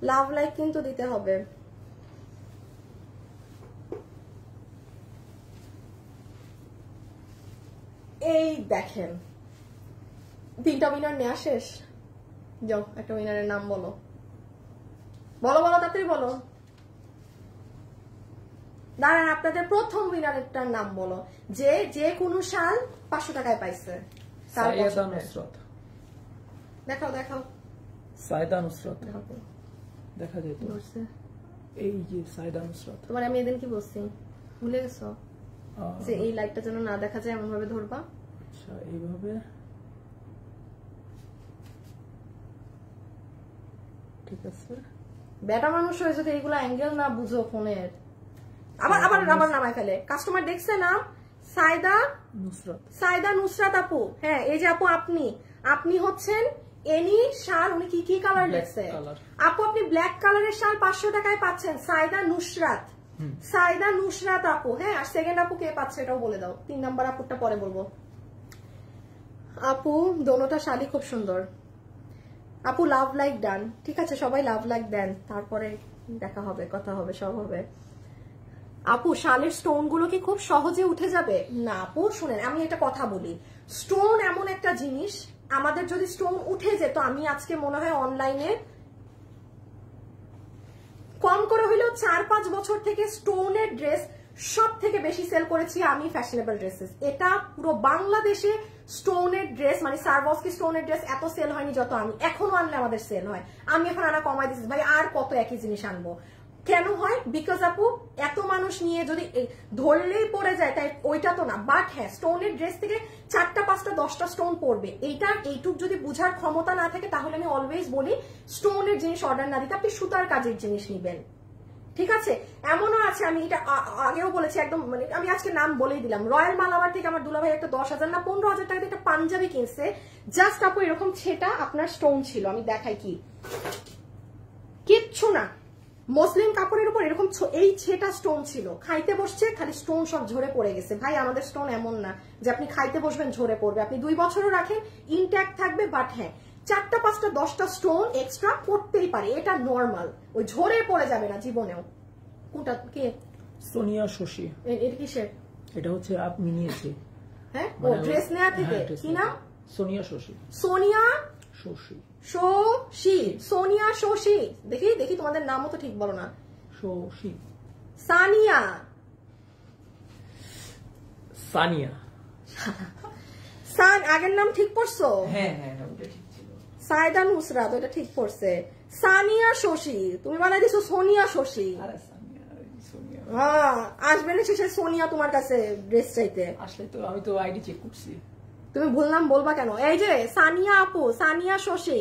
লাভ লাইক কিন্তু দিতে হবে। এই দেখেন 3টা উইনার নেওয়া শেষ। যাও, একটা উইনারের নাম বলো, বলো তাড়াতাড়ি বলো। দাঁড়ান, আপনাদের প্রথম উইনারেরটার নাম বলো, যে কোনো শাল 500 টাকায় পাইছে। সাইয়েদা নুসরাত। দেখাও সাইয়েদা নুসরাত দেখা যায় তো, এই যে সাইয়েদা নুসরাত। তোমার আমি এদিন কি বলছি ভুলে গেছো? যে এই লাইটটা যেন না দেখা যায় এমন ভাবে ধরবা। আচ্ছা, এইভাবে ঠিক আছে। বেটা মানুষ হয়ে যদি এইগুলা অ্যাঙ্গেল না বুঝো ফোনের, আবার নামায় ফেলে। কাস্টমার দেখছে না, সাইয়েদা নুসরাত আপু। হ্যাঁ, এই যে আপু আপনি হচ্ছেন এনি শাল, উনি কি কালার দেখছে আপু? আপনি ব্ল্যাক কালারের শাল 500 টাকায় পাচ্ছেন, সাইয়েদা নুসরাত আপু। হ্যাঁ, আর সেকেন্ড আপু কে পাচ্ছে এটাও বলে দাও। 3 নাম্বার আপুরটা পরে বলবো। আপু দোনোটা শালই খুব সুন্দর। আপু লাভ লাইক ডান, ঠিক আছে, সবাই লাভ লাইক দেন, তারপরে দেখা হবে, কথা হবে, সব হবে। আপু শালের স্টোন গুলো কি খুব সহজে উঠে যাবে? না আপু, শুনেন আমি একটা কথা বলি, স্টোন এমন একটা জিনিস, আমাদের যদি স্টোন উঠে যেত, আমি আজকে মনে হয় অনলাইনে কম করে হইলেও 4-5 বছর থেকে স্টোনের ড্রেস সব থেকে বেশি সেল করেছি আমি, ফ্যাশনেবল ড্রেসেস। এটা পুরো বাংলাদেশে স্টোনের ড্রেস, মানে সারভস্কি স্টোনের ড্রেস এত সেল হয়নি যত আমি। এখনো আনলে আমাদের সেল হয়, আমি এখন আনা কমাই দিচ্ছি ভাই, আর কত একই জিনিস আনবো। কেন হয়? বিকজ আপু এত মানুষ নিয়ে যদি ধরলেই পড়ে যায়, তাই ওইটা তো না। বাট হ্যাঁ, স্টোনের ড্রেস থেকে 4টা 5টা 10টা স্টোন পড়বে, এইটুক যদি বুঝার ক্ষমতা না থাকে, তাহলে আমি অলওয়েজ বলি স্টোনের জিনিস অর্ডার না দিতে, আপনি সুতার কাজের জিনিস নিবেন, ঠিক আছে? এমনও আছে, আমি এটা আগেও বলেছি, একদম মানে আমি আজকে নাম বলেই দিলাম, রয়্যাল মালাবার থেকে আমার দুলাভাই একটা 10,000 না 15,000 টাকা একটা পাঞ্জাবি কিনছে, জাস্ট আপু এরকম ছেটা আপনার স্টোন ছিল। আমি দেখাই, কিচ্ছু না, মসলিন কাপড়ের উপর এরকম এই ছেটা স্টোন ছিল, খাইতে বসছে খালি স্টোন সব ঝরে পড়ে গেছে। ভাই আমাদের স্টোন এমন না যে আপনি খাইতে বসবেন ঝরে পড়বে, আপনি 2 বছরও রাখেন ইনট্যাক্ট থাকবে। বাট হ্যাঁ, 4টা 5টা 10টা স্টোন এক্সট্রা পড়তেই পারে, এটা নর্মাল, ওই ঝরে পড়ে যাবে না জীবনেও। কোনটা কে? সোনিয়া শশী। এটা কিসের? এটা হচ্ছে আপনি নিয়েছি। হ্যাঁ, ও ড্রেস নেওয়া থেকে। কি নাম? সোনিয়া শশী। সোনিয়া শশী। সোনিয়া শশী। দেখি তোমাদের নামও তো ঠিক বলো না। শশী। সানিয়া। সানিয়া। আগের নাম ঠিক পড়ছো? হ্যাঁ, ওটা ঠিক ছিল। সাইদা নুসরাত, এটা ঠিক পড়ছে। সানিয়া শশী, তুমি বানাই দিছো সোনিয়া শশী। হ্যাঁ, আসবে না শেষে সোনিয়া তোমার কাছে ড্রেস চাইতে। আসলে তো আমি তো আইডি চেক করছি। তুমি ভুললাম বলবা কেন? এই যে সানিয়া আপু, সানিয়া শশী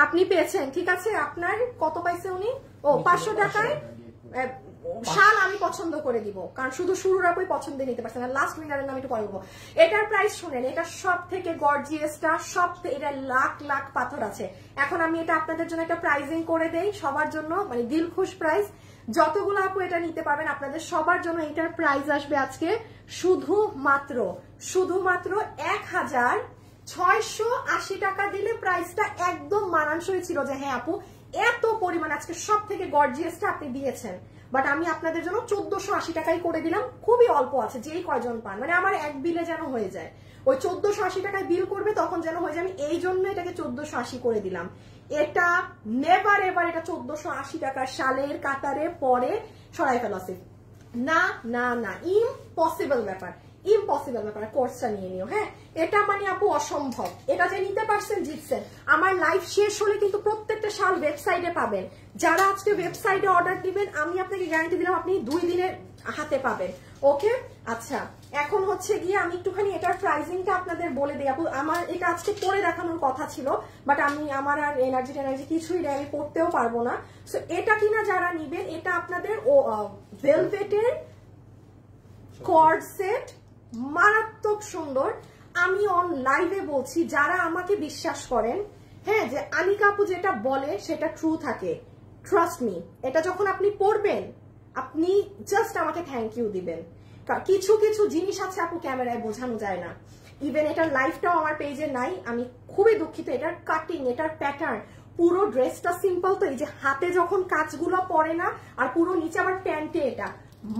আপনি পেয়েছেন, ঠিক আছে। আপনার কত পাইছে উনি? ও 500 টাকায় শাল আমি পছন্দ করে দিব, কারণ শুধু শুরুর আপুই পছন্দ নিতে পারছেন না। লাস্ট উইনারের নাম একটু পরে বলবো। এটার প্রাইস শুনেন, এটা সব থেকে গর্জিয়াসটা, সব এটা লাখ লাখ পাথর আছে। এখন আমি এটা আপনাদের জন্য একটা প্রাইজিং করে দেই সবার জন্য, মানে দিল খুশ প্রাইস। যতগুলো আপু এটা নিতে পারবেন আপনাদের সবার জন্য এটার প্রাইস আসবে আজকে শুধুমাত্র 1680 টাকা দিলে প্রাইসটা একদম মানানসই ছিল যে হ্যাঁ আপু এত পরিমাণ আজকে সব থেকে গর্জিয়াসটা আপনি দিয়েছেন। বাট আমি আপনাদের জন্য 1480 টাকাই করে দিলাম, খুবই অল্প আছে, যেই কয়জন পান, মানে আমার এক বিলে যেন হয়ে যায়। ওই 1480 টাকায় বিল করবে তখন যেন হয়ে যায়, আমি এই জন্য এটাকে 1480 করে দিলাম। এটা নেভার এভার এটা 1480 টাকার শালের কাতারে পরে সরাই ফেলা আছে। না না না, ইম্পসিবল ব্যাপার, ইম্পসিবল ব্যাপার। কোর্সটা নিয়ে নিও, হ্যাঁ এটা মানে আপু অসম্ভব। এটা যে নিতে পারছেন জিতছেন। আমার লাইভ শেষ হলে কিন্তু প্রত্যেকটা শাল ওয়েবসাইটে পাবেন। যারা আজকে ওয়েবসাইটে অর্ডার দিবেন আমি আপনাকে গ্যারান্টি দিলাম আপনি 2 দিনের হাতে পাবেন। ওকে, আচ্ছা এখন হচ্ছে গিয়ে আমি একটুখানি এটার প্রাইসিংটা আপনাদের বলে দিই আপু। আমার এটা আজকে পরে দেখানোর কথা ছিল, বাট আমার আর এনার্জি কিছুই নেই, আমি পড়তেও পারবো না। সো এটা কিনা যারা নিবেন, এটা আপনাদের ভেলভেটের কর্ড সেট, মারাত্মক সুন্দর। আমি অন লাইভে বলছি, যারা আমাকে বিশ্বাস করেন, হ্যাঁ যে আনিকা আপু যেটা বলে সেটা ট্রু থাকে, ট্রাস্ট মি। এটা যখন আপনি পড়বেন আপনি জাস্ট আমাকে থ্যাংক ইউ দিবেন। কিছু কিছু জিনিস আছে আপু ক্যামেরায় বোঝানো যায় না। ইভেন এটার লাইভটাও আমার পেজে নাই, আমি খুবই দুঃখিত। এটার কাটিং, এটার প্যাটার্ন, পুরো ড্রেসটা সিম্পল, তো এই যে হাতে যখন কাজগুলো পরে না, আর পুরো নিচে আবার প্যান্টে, এটা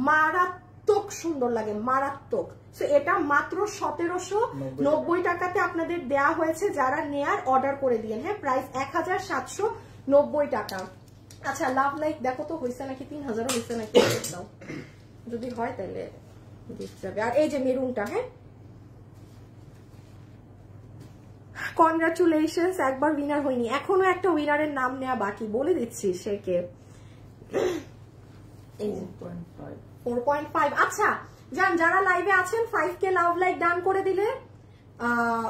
মারাত্মক সুন্দর লাগে, মারাত্মক। সো এটা মাত্র 1790 টাকাতে আপনাদের দেয়া হয়েছে যারা নেয়ার অর্ডার করে দিয়েন। হ্যাঁ, প্রাইস 1790 টাকা। আচ্ছা লাভ লাইক দেখো তো হয়েছে নাকি, 3000 হয়েছে নাকি, দাও যদি হয় তাহলে দিতে যাবে। আর এই যে মেরুনটা, হ্যাঁ কনগ্রাচুলেশনস, একবার উইনার হয়নি, এখনো একটা উইনারের নাম নেওয়া বাকি, বলে দিচ্ছি সে কে। 4.5। আচ্ছা যান যারা লাইভে আছেন 5K লাভ লাইক ডান করে দিলে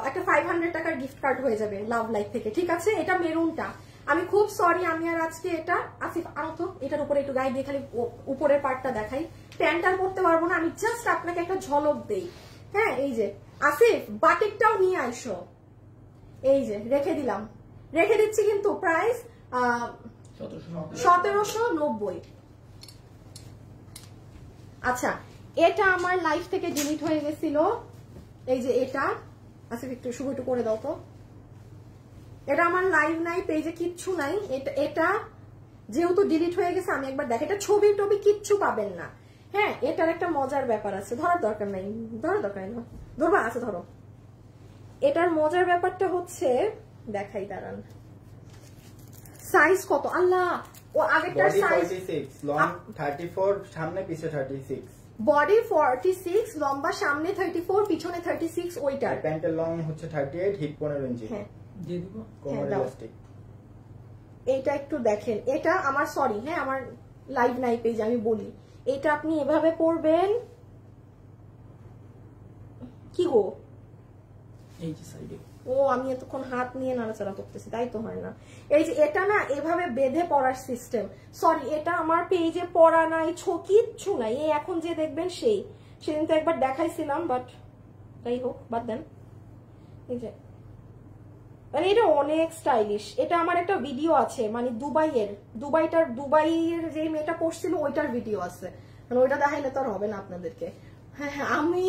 একটা 500 টাকার গিফট কার্ড হয়ে যাবে লাভ লাইক থেকে, ঠিক আছে। এটা মেরুনটা, আমি খুব সরি আমি আর আজকে এটা আসিফ আনো তো এটার উপরে একটু গায়ে দিয়ে খালি উপরের পার্টটা দেখাই, প্যান্টটা পরতে পারবো না, আমি জাস্ট আপনাকে একটা ঝলক দেই। হ্যাঁ এই যে আসিফ বাটিকটাও নিয়ে আইসো, এই যে রেখে দিলাম, রেখে দিচ্ছি কিন্তু প্রাইস 1790। আচ্ছা এটা আমার লাইফ থেকে ডিলিট হয়ে গেছিল, এই যে এটা আসিফ একটু শুভ একটু করে দাও তো, এটা আমার লাইভ নাই, পেজে কিচ্ছু নাই। এটা যেহেতু ডিলিট হয়ে গেছে আমি একবার দেখ, এটা ছবি টবি কিচ্ছু পাবেন না। হ্যাঁ এটার একটা মজার ব্যাপার আছে, ধরার দরকার নাই, ধরার দরকার নাই, ধরবা আছে ধরো। এটার মজার ব্যাপারটা হচ্ছে দেখাই, দাঁড়ান সাইজ কত, আল্লাহ ও আগেরটার সাইজ 46 লং 34 সামনে পিছে 36, বডি 46 লম্বা সামনে 34 পিছনে 36, ওইটার প্যান্টের লং হচ্ছে 38 হিপ 15 ইঞ্চি। হ্যাঁ দিয়ে দিব কোমর ইলাস্টিক। এটা একটু দেখেন, এটা আমার সরি হ্যাঁ আমার লাইভ নাই পেজ, আমি বলি এটা আপনি এভাবে পরবেন, কি গো এই যে সাইডে, ও আমি এতক্ষণ হাত নিয়ে নাড়াচাড়া করতেছি তাই তো হয় না। এই যে এটা না এভাবে বেঁধে পড়ার সিস্টেম, সরি এটা আমার পেজে পড়া নাই, কিচ্ছু নাই, এই এখন যে দেখবেন সেদিন তো একবার দেখাইছিলাম, বাট যাই হোক বাদ দেন। এই যে মানে এটা অনেক স্টাইলিশ, এটা আমার একটা ভিডিও আছে, মানে দুবাইয়ের যে মেয়েটা পড়ছিল ওইটার ভিডিও আছে, মানে ওইটা দেখাইলে তো আর হবে না আপনাদেরকে। হ্যাঁ আমি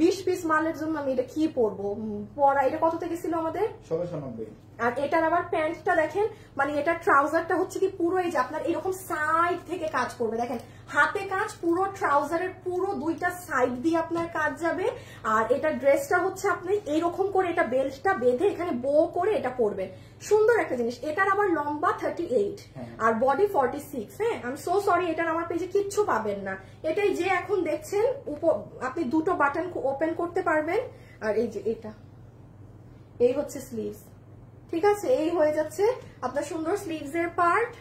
20 পিস মালের জন্য আমি এটা কি পরবো, পরা এটা কত থেকে ছিল আমাদের 1690। আর এটার আবার প্যান্টটা দেখেন, মানে এটা ট্রাউজারটা হচ্ছে কি পুরো এই যে আপনার এরকম সাইড থেকে কাজ করবে, দেখেন হাতে কাজ, পুরো ট্রাউজারের পুরো দুইটা সাইড দিয়ে আপনার কাজ যাবে। আর এটা ড্রেসটা হচ্ছে আপনি এইরকম করে এটা বেল্টটা বেঁধে এখানে বো করে এটা পরবেন, সুন্দর একটা জিনিস। এটার আবার লম্বা 38 আর বডি 46। হ্যাঁ আমি সো সরি এটার আমার পেজে কিচ্ছু পাবেন না, এটাই যে এখন দেখছেন আপনি দুটো বাটন ওপেন করতে পারবেন। আর এই যে এটা এই হচ্ছে স্লিভস, ঠিক আছে, এই হয়ে যাচ্ছে আপনার সুন্দর স্লিভস এর পার্ট,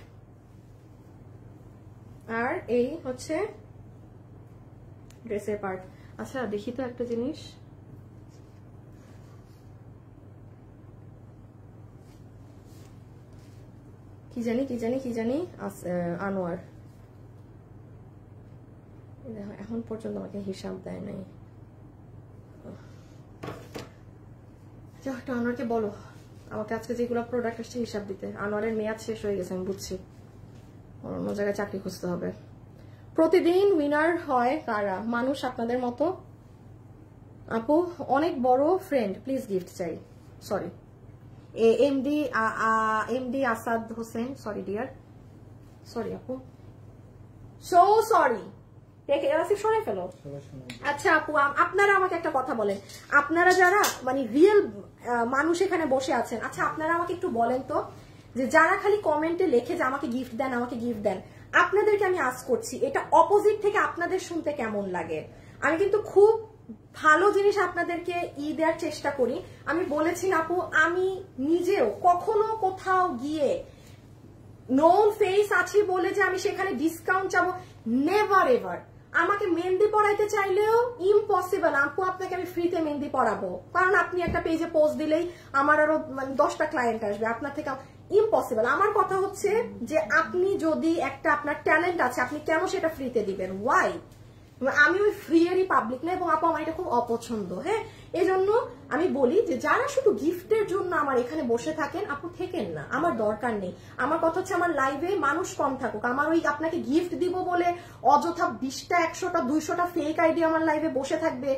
আর এই হচ্ছে ড্রেসের পার্ট। আচ্ছা দেখি তো একটা জিনিস, কি জানি আনোয়ার এখন পর্যন্ত আমাকে হিসাব দেয় নাই। আনোয়ারকে বলো আমাকে আজকে যেগুলো প্রোডাক্ট আসছে হিসাব দিতে। আনোয়ারের মেয়াদ শেষ হয়ে গেছে, আমি বুঝছি, অন্য জায়গায় চাকরি খুঁজতে হবে। প্রতিদিন উইনার হয় কারা? মানুষ আপনাদের মতো। আপু অনেক বড় ফ্রেন্ড, প্লিজ গিফট চাই। Sorry, MD Asad Hossain, sorry dear, sorry আপু, সো সরি, সরে ফেলো। আচ্ছা আপু, আপনারা আমাকে একটা কথা বলেন, আপনারা যারা মানে রিয়েল মানুষ এখানে বসে আছেন, আচ্ছা আপনারা আমাকে একটু বলেন তো, যে যারা খালি কমেন্টে লেখে যে আমাকে গিফট দেন, আমাকে গিফট দেন, আপনাদেরকে আমি আস্ক করছি, এটা অপোজিট থেকে আপনাদের শুনতে কেমন লাগে? আমি কিন্তু খুব ভালো জিনিস আপনাদেরকে দেওয়ার চেষ্টা করি। আমি বলেছি আপু, আমি নিজেও কখনো কোথাও গিয়ে নোন ফেস আছি বলে যে আমি সেখানে ডিসকাউন্ট চাবো, নেভার এভার। আমাকে মেহেন্দি পড়াইতে চাইলেও ইম্পসিবল আপু, আপনাকে আমি ফ্রিতে মেহেন্দি পড়াবো, কারণ আপনি একটা পেজে পোস্ট দিলেই আমার আরো 10টা ক্লায়েন্ট আসবে, আপনার থেকে ইম্পসিবল। আমার কথা হচ্ছে যে আপনি যদি একটা আপনার ট্যালেন্ট আছে, আপনি কেন সেটা ফ্রিতে দিবেন? ওয়াই? আমি ওই ফ্রি এরই পাবলিক না, এবং আপু আমার এটা খুব অপছন্দ। হ্যাঁ, এই জন্য আমি বলি যে যারা শুধু গিফটের জন্য আমার এখানে বসে থাকেন, আপু থেকেন না, আমার দরকার নেই। আমার কথা হচ্ছে আমার লাইভে মানুষ কম থাকুক, আমার ওই আপনাকে গিফট দিব বলে অযথা 20টা 100টা 200টা ফেক আইডি আমার লাইভে বসে থাকবে,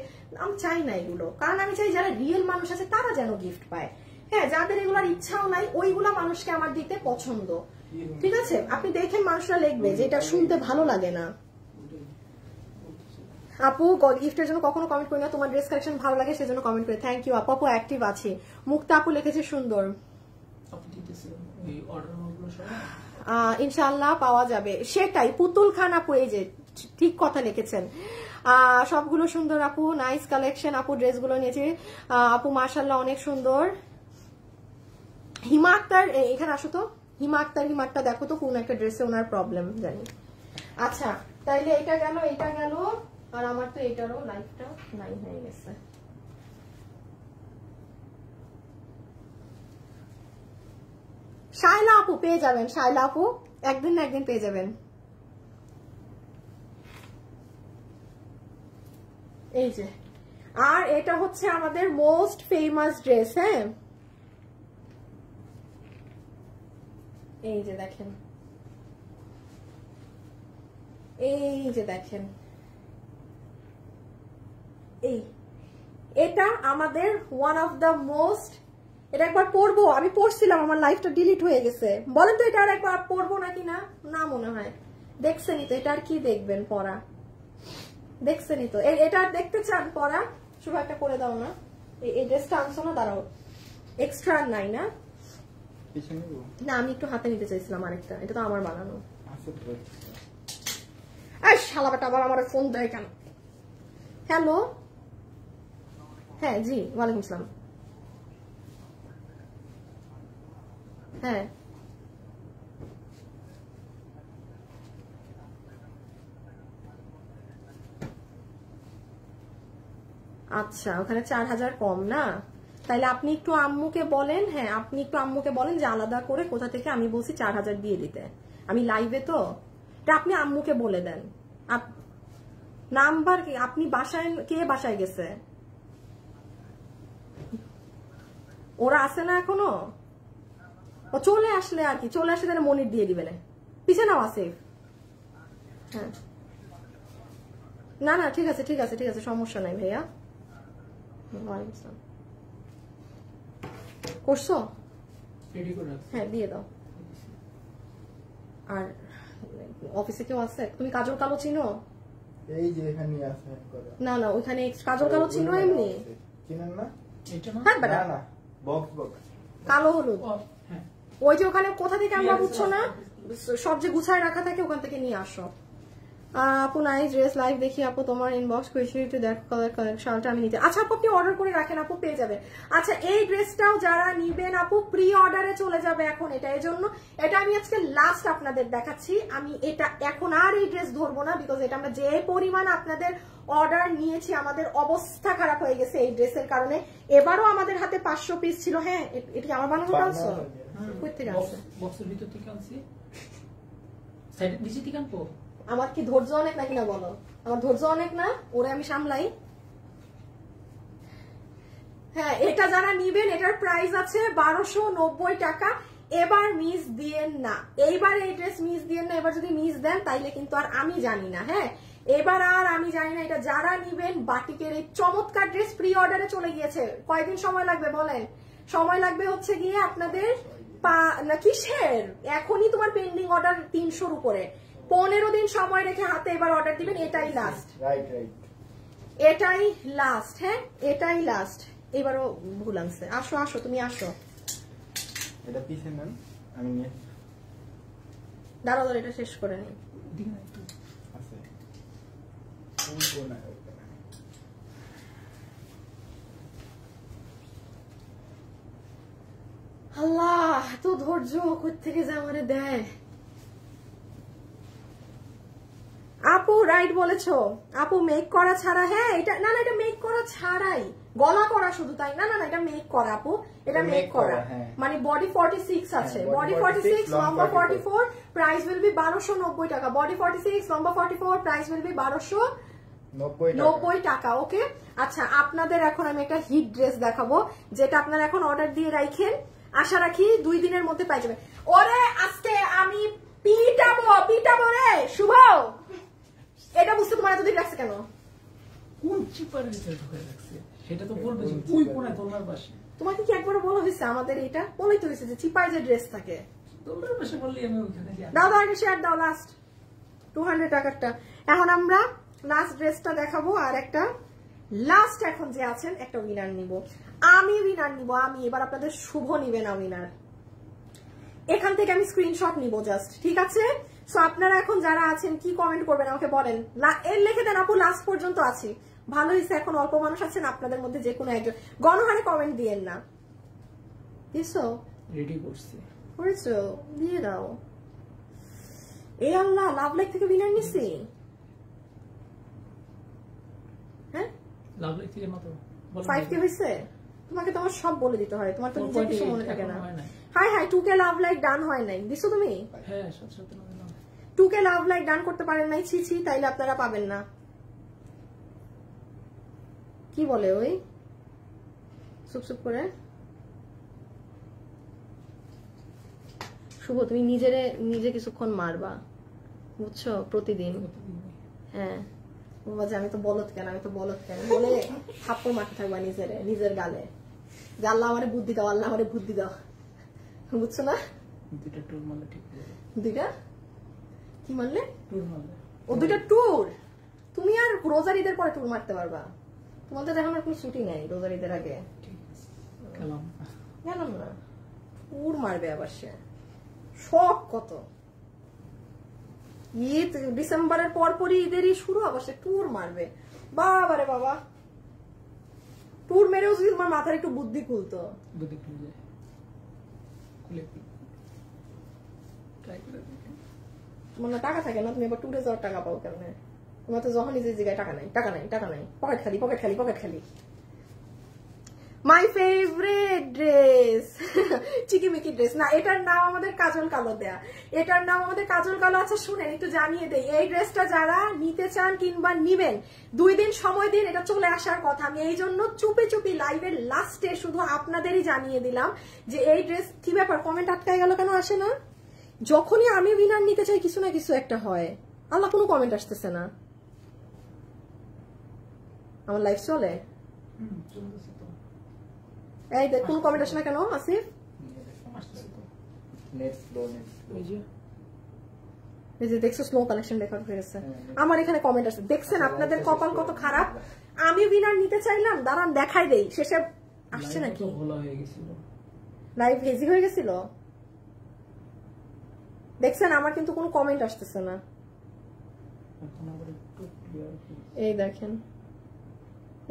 আমি চাই না এগুলো। কারণ আমি চাই যারা রিয়েল মানুষ আছে তারা যেন গিফট পায়। হ্যাঁ, যাদের এগুলোর ইচ্ছাও নাই, ওইগুলা মানুষকে আমার দিতে পছন্দ। ঠিক আছে, আপনি দেখেন মানুষরা লিখবে যে এটা শুনতে ভালো লাগে না। আপু গিফটের জন্য কখনো কমেন্ট করি না, তোমার ড্রেস কালেকশন ভালো লাগে সেজন্য কমেন্ট করি। থ্যাংক ইউ আপু, আপু অ্যাক্টিভ আছে। মুক্তা আপু লিখেছে সুন্দর, ইনশাআল্লাহ পাওয়া যাবে। সেটাই, পুতুল খান আপু এই যে ঠিক কথা লিখেছেন। সবগুলো সুন্দর আপু, নাইস কালেকশন আপু, ড্রেসগুলো নিয়েছে আপু মাশাআল্লাহ অনেক সুন্দর। হিমা আক্তার এখানে আসো তো, হিমা আক্তার দেখো তো কোন একটা ড্রেসে ওনার প্রবলেম জানি। আচ্ছা তাইলে এটা গেল, আর আমার তো এটারও লাইফটা নাই হয়ে গেছে। শায়লা আপু পেয়ে যাবেন, শায়লা আপু একদিন না একদিন পেয়ে যাবেন। এই যে, আর এটা হচ্ছে আমাদের মোস্ট ফেমাস ড্রেস। হ্যাঁ, এই যে দেখেন, এই যে দেখেন, এটা আমাদের ওয়ান অফ দ্য মোস্ট। এটা একবার পরবো, আমি পরছিলাম, আমার লাইফটা ডিলিট হয়ে গেছে। বলেন তো এটা আর একবার পরবো নাকি না? না মনে হয়। দেখছেনই তো, এটা আর কি দেখবেন পরা, দেখছেনই তো। এটা আর দেখতে চান পরা? শুধু একটা করে দাও না, এই ড্রেসটা আনছো না, দাঁড়াও, এক্সট্রা নাই না? না আমি একটু হাতে নিতে চাইছিলাম আরেকটা, এটা তো আমার বানানো। শালাবাটা আবার আমার ফোন দেয় কেন? হ্যালো, হ্যাঁ জি ওয়ালাইকুম আসসালাম। হ্যাঁ আচ্ছা, ওখানে 4000 কম না? তাইলে আপনি একটু আম্মুকে বলেন, হ্যাঁ আপনি একটু আম্মুকে বলেন যে আলাদা করে কোথা থেকে আমি বলছি 4000 দিয়ে দিতে, আমি লাইভে তো, এটা আপনি আম্মুকে বলে দেন। নাম্বার কি আপনি বাসায়, কে বাসায় গেছে? ওরা আছে না এখনো? ও চলে আসলে আর কি, চলে আসলে তাহলে মনির দিয়ে দিবে, পিছনে নাও আসে। হ্যাঁ না না ঠিক আছে ঠিক আছে ঠিক আছে, সমস্যা নাই ভাইয়া। করছো? হ্যাঁ দিয়ে দাও। আর অফিসে কেউ আছে? তুমি কাজল কালো চিনো? এই যে এখানে আছে। না না ওইখানে কাজল কালো চিনো এমনি? চিনেন না? হ্যাঁ বেটা, না বক্স বক্স কালো হলুদ, ওই যে ওখানে কোথা থেকে আমরা বুঝছো না, সব যে গুছায় রাখা থাকে ওখান থেকে নিয়ে আসো। আপু নাইস ড্রেস লাইভ দেখি আপু তোমার ইনবক্স করেছি একটু দেখো কালার শালটা আমি নিতে। আচ্ছা আপু আপনি অর্ডার করে রাখেন, আপু পেয়ে যাবেন। আচ্ছা এই ড্রেসটাও যারা নিবেন আপু প্রি অর্ডারে চলে যাবে এখন এটা, এই জন্য এটা আমি আজকে লাস্ট আপনাদের দেখাচ্ছি। আমি এটা এখন আর এই ড্রেস ধরবো না, বিকজ এটা আমরা যে পরিমাণ আপনাদের অর্ডার নিয়েছি আমাদের অবস্থা খারাপ হয়ে গেছে এই ড্রেসের কারণে। এবারও আমাদের হাতে 500 পিস ছিল। হ্যাঁ এটা কি আমার বানানো আছে? কই থেকে আসছে? বক্সের ভিতর থেকে আনছি, সাইড নিচে থেকে আনবো। আমার কি ধৈর্য অনেক নাকি না বলো? আমার ধৈর্য অনেক না, ওরে আমি সামলাই। হ্যাঁ এটা যারা নিবেন এটার প্রাইস আছে 1290 টাকা। এবার মিস দিয়েন না, এইবার এই ড্রেস মিস দিয়েন না। এবার যদি মিস দেন তাইলে কিন্তু আর আমি জানি না। হ্যাঁ এবার আর আমি জানি না। এটা যারা নিবেন বাটিকের এই চমৎকার ড্রেস প্রি অর্ডারে চলে গিয়েছে। কয়দিন সময় লাগবে বলেন? সময় লাগবে হচ্ছে গিয়ে আপনাদের না কিসের, এখনই তোমার পেন্ডিং অর্ডার 300-র উপরে। 15 দিন সময় রেখে হাতে এবার অর্ডার দিবেন। এটাই লাস্ট, এটাই লাস্ট। হ্যাঁ এটাই লাস্ট। এবারও ভুল আনছে। আসো আসো তুমি আসো, এটা পিছে নেন, আমি নিয়ে দাঁড়াও এটা শেষ করে নিই। আছে আল্লাহ তো ধৈর্য কোথা থেকে যে আমারে দেয়। আপু রাইট বলেছো আপু, মেক করা ছাড়া। হ্যাঁ এটা না না এটা মেক করা ছাড়াই, গলা করা শুধু তাই না? না না এটা মেক করা আপু, এটা মেক করা। মানে বডি 46 আছে, বডি 46 লম্বা 44, প্রাইস উইল বি 1290 টাকা। বডি 46 লম্বা 44, প্রাইস উইল বি 1290 টাকা। ওকে আচ্ছা আপনাদের এখন আমি একটা হিট ড্রেস দেখাবো যেটা আপনারা এখন অর্ডার দিয়ে রাখেন, আশা রাখি 2 দিনের মধ্যে পাই যাবেন। ওরে আজকে আমি পিটাবো রে শুভ। এটা বুঝতে তোমার এতদিন লাগছে কেন? কোন চিপারের ভিতরে ঢুকে রাখছে সেটা তো বলবে যে ওই কোনায় দোলনার পাশে। তোমাকে কি একবার বলা হয়েছে আমাদের এটা? বলেই তো হয়েছে যে চিপার যে ড্রেস থাকে দোলনার পাশে বললি আমি ওখানে যাই। দাও একটা শেয়ার দাও লাস্ট 200 টাকারটা। এখন আমরা লাস্ট ড্রেসটা দেখাবো আর একটা লাস্ট এখন যে আছেন একটা উইনার নিব। আমি উইনার নিব, আমি। এবার আপনাদের শুভ নিবে না উইনার। এখান থেকে আমি স্ক্রিনশট নিব জাস্ট, ঠিক আছে? সো আপনারা এখন যারা আছেন কি কমেন্ট করবেন আমাকে বলেন। এর লিখে দেন আপু লাস্ট পর্যন্ত আছি। ভালো হয়েছে এখন অল্প মানুষ আছেন, আপনাদের মধ্যে যে কোনো একজন গণহারে কমেন্ট দিয়েন না। দিছো? রেডি করছি। করেছো? দিয়ে দাও। এই আল্লাহ লাভ লাইক থেকে উইনার নিছি। হ্যাঁ লাভ লাইক থেকে মাত্র 5K হয়েছে। তোমাকে তো আমার সব বলে দিতে হয়, তোমার তো নিজের কিছু মনে থাকে না। High high 2K love like done হয় নাই, দিছো তুমি? হ্যাঁ 7 2K লাভ লাইক ডান করতে পারেন নাই, ছি তাইলে আপনারা পাবেন না। কি বলে ওই চুপ করে? শুভ তুমি নিজে কিছুক্ষণ মারবা বুঝছো প্রতিদিন। হ্যাঁ বাবা যে আমি তো বলদ কেন বলে থাপ্পড় মারতে থাকবা নিজের গালে যে আল্লাহ আমারে বুদ্ধি দাও, আল্লাহ আমারে বুদ্ধি দাও, বুঝছো না? দুইটা টুর মারলে ঠিক হবে। দুইটা কি মারলে? টুর মারলে। ও দুইটা টুর। তুমি আর রোজার ঈদের পরে টুর মারতে পারবা। তোমাদের এখন আর কোনো ছুটি নেই রোজার ঈদের আগে। ঠিক আছে গেলাম না টুর মারবে আবার সে। শখ কত! ঈদ ডিসেম্বরের পরপরই ঈদেরই শুরু, আবার সে টুর মারবে। বাবারে বাবা, টুর মেরেও যদি তোমার মাথার একটু বুদ্ধি খুলতো। বুদ্ধি খুলে তোমার না টাকা থাকে না, তুমি এবার টুরে যাওয়ার টাকা পাও কেন? তোমার তো যখন নিজের জায়গায় টাকা নাই, পকেট খালি। মাই ফেভারিট ড্রেস চিকিমিকি ড্রেস। না এটার নাম আমাদের কাজল কালো দেয়া, এটার নাম আমাদের কাজল কালো। আচ্ছা শুনেন একটু জানিয়ে দেই, এই ড্রেসটা যারা নিতে চান কিংবা নিবেন 2 দিন সময় দিন, এটা চলে আসার কথা। আমি এই জন্য চুপি লাইভের লাস্টে শুধু আপনাদেরই জানিয়ে দিলাম যে এই ড্রেস কি ব্যাপার। কমেন্ট আটকায় গেল কেন? আসে না? যখনই আমি উইনার নিতে চাই কিছু না কিছু একটা হয়। আল্লাহ কোনো কমেন্ট আসতেছে না। আমার লাইফ চলে এই দেখ কোন কমেন্ট আসে না কেন? আসিফ এই যে দেখছো স্লো কালেকশন রেকর্ড হয়ে গেছে। আমার এখানে কমেন্ট আসছে, দেখছেন আপনাদের কপাল কত খারাপ। আমি উইনার নিতে চাইলাম, দাঁড়ান দেখাই দেই। শেষে আসছে নাকি? লাইভ হেজি হয়ে গেছিল। দেখছেন আমার কিন্তু কোনো কমেন্ট আসতেছে না। এখন আবার একটু ক্লিয়ার এই দেখেন,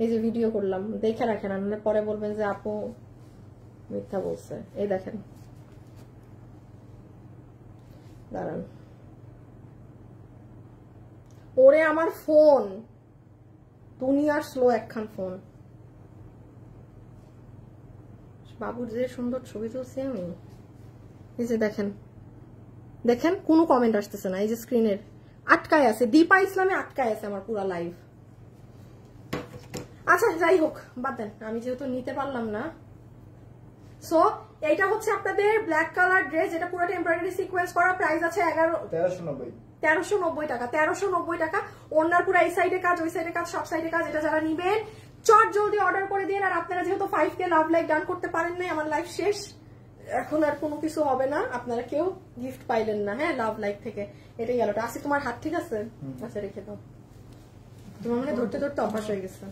এই যে ভিডিও করলাম, দেখে রাখেন, আপনারা পরে বলবেন যে আপু মিথ্যা বলছে। এই দেখেন, দাঁড়ান, ওরে আমার ফোন দুনিয়ার স্লো একখান ফোন। বাবুর যে সুন্দর ছবি তুলছি আমি, এই যে দেখেন, দেখেন কোনো কমেন্ট আসতেছে না, এই যে স্ক্রিনের আটকায় আছে, দীপা ইসলামে আটকায় আছে আমার পুরা লাইভ। আচ্ছা যাই হোক, বাদ দেন, আমি যেহেতু নিতে পারলাম না। সো এইটা হচ্ছে আপনাদের ব্ল্যাক কালার ড্রেস, যেটা পুরোটা এমব্রয়ডারি সিকোয়েন্স করা, প্রাইস আছে 1390 টাকা। 1390 টাকা। ওনার পুরো এই সাইডে কাজ, ওই সাইডে কাজ, সব সাইডে কাজ। এটা যারা নিবেন চট জলদি অর্ডার করে দিন। আর আপনারা যেহেতু 5K লাভ লাইক ডান করতে পারেন নাই, আমার লাইফ শেষ, এখন আর কোনো কিছু হবে না, আপনারা কেউ গিফট পাইলেন না। হ্যাঁ, লাভ লাইক থেকে এটাই গেল। আসি, তোমার হাত ঠিক আছে? আচ্ছা রেখে দাও, তোমার মানে ধরতে ধরতে অভ্যাস হয়ে গেছে।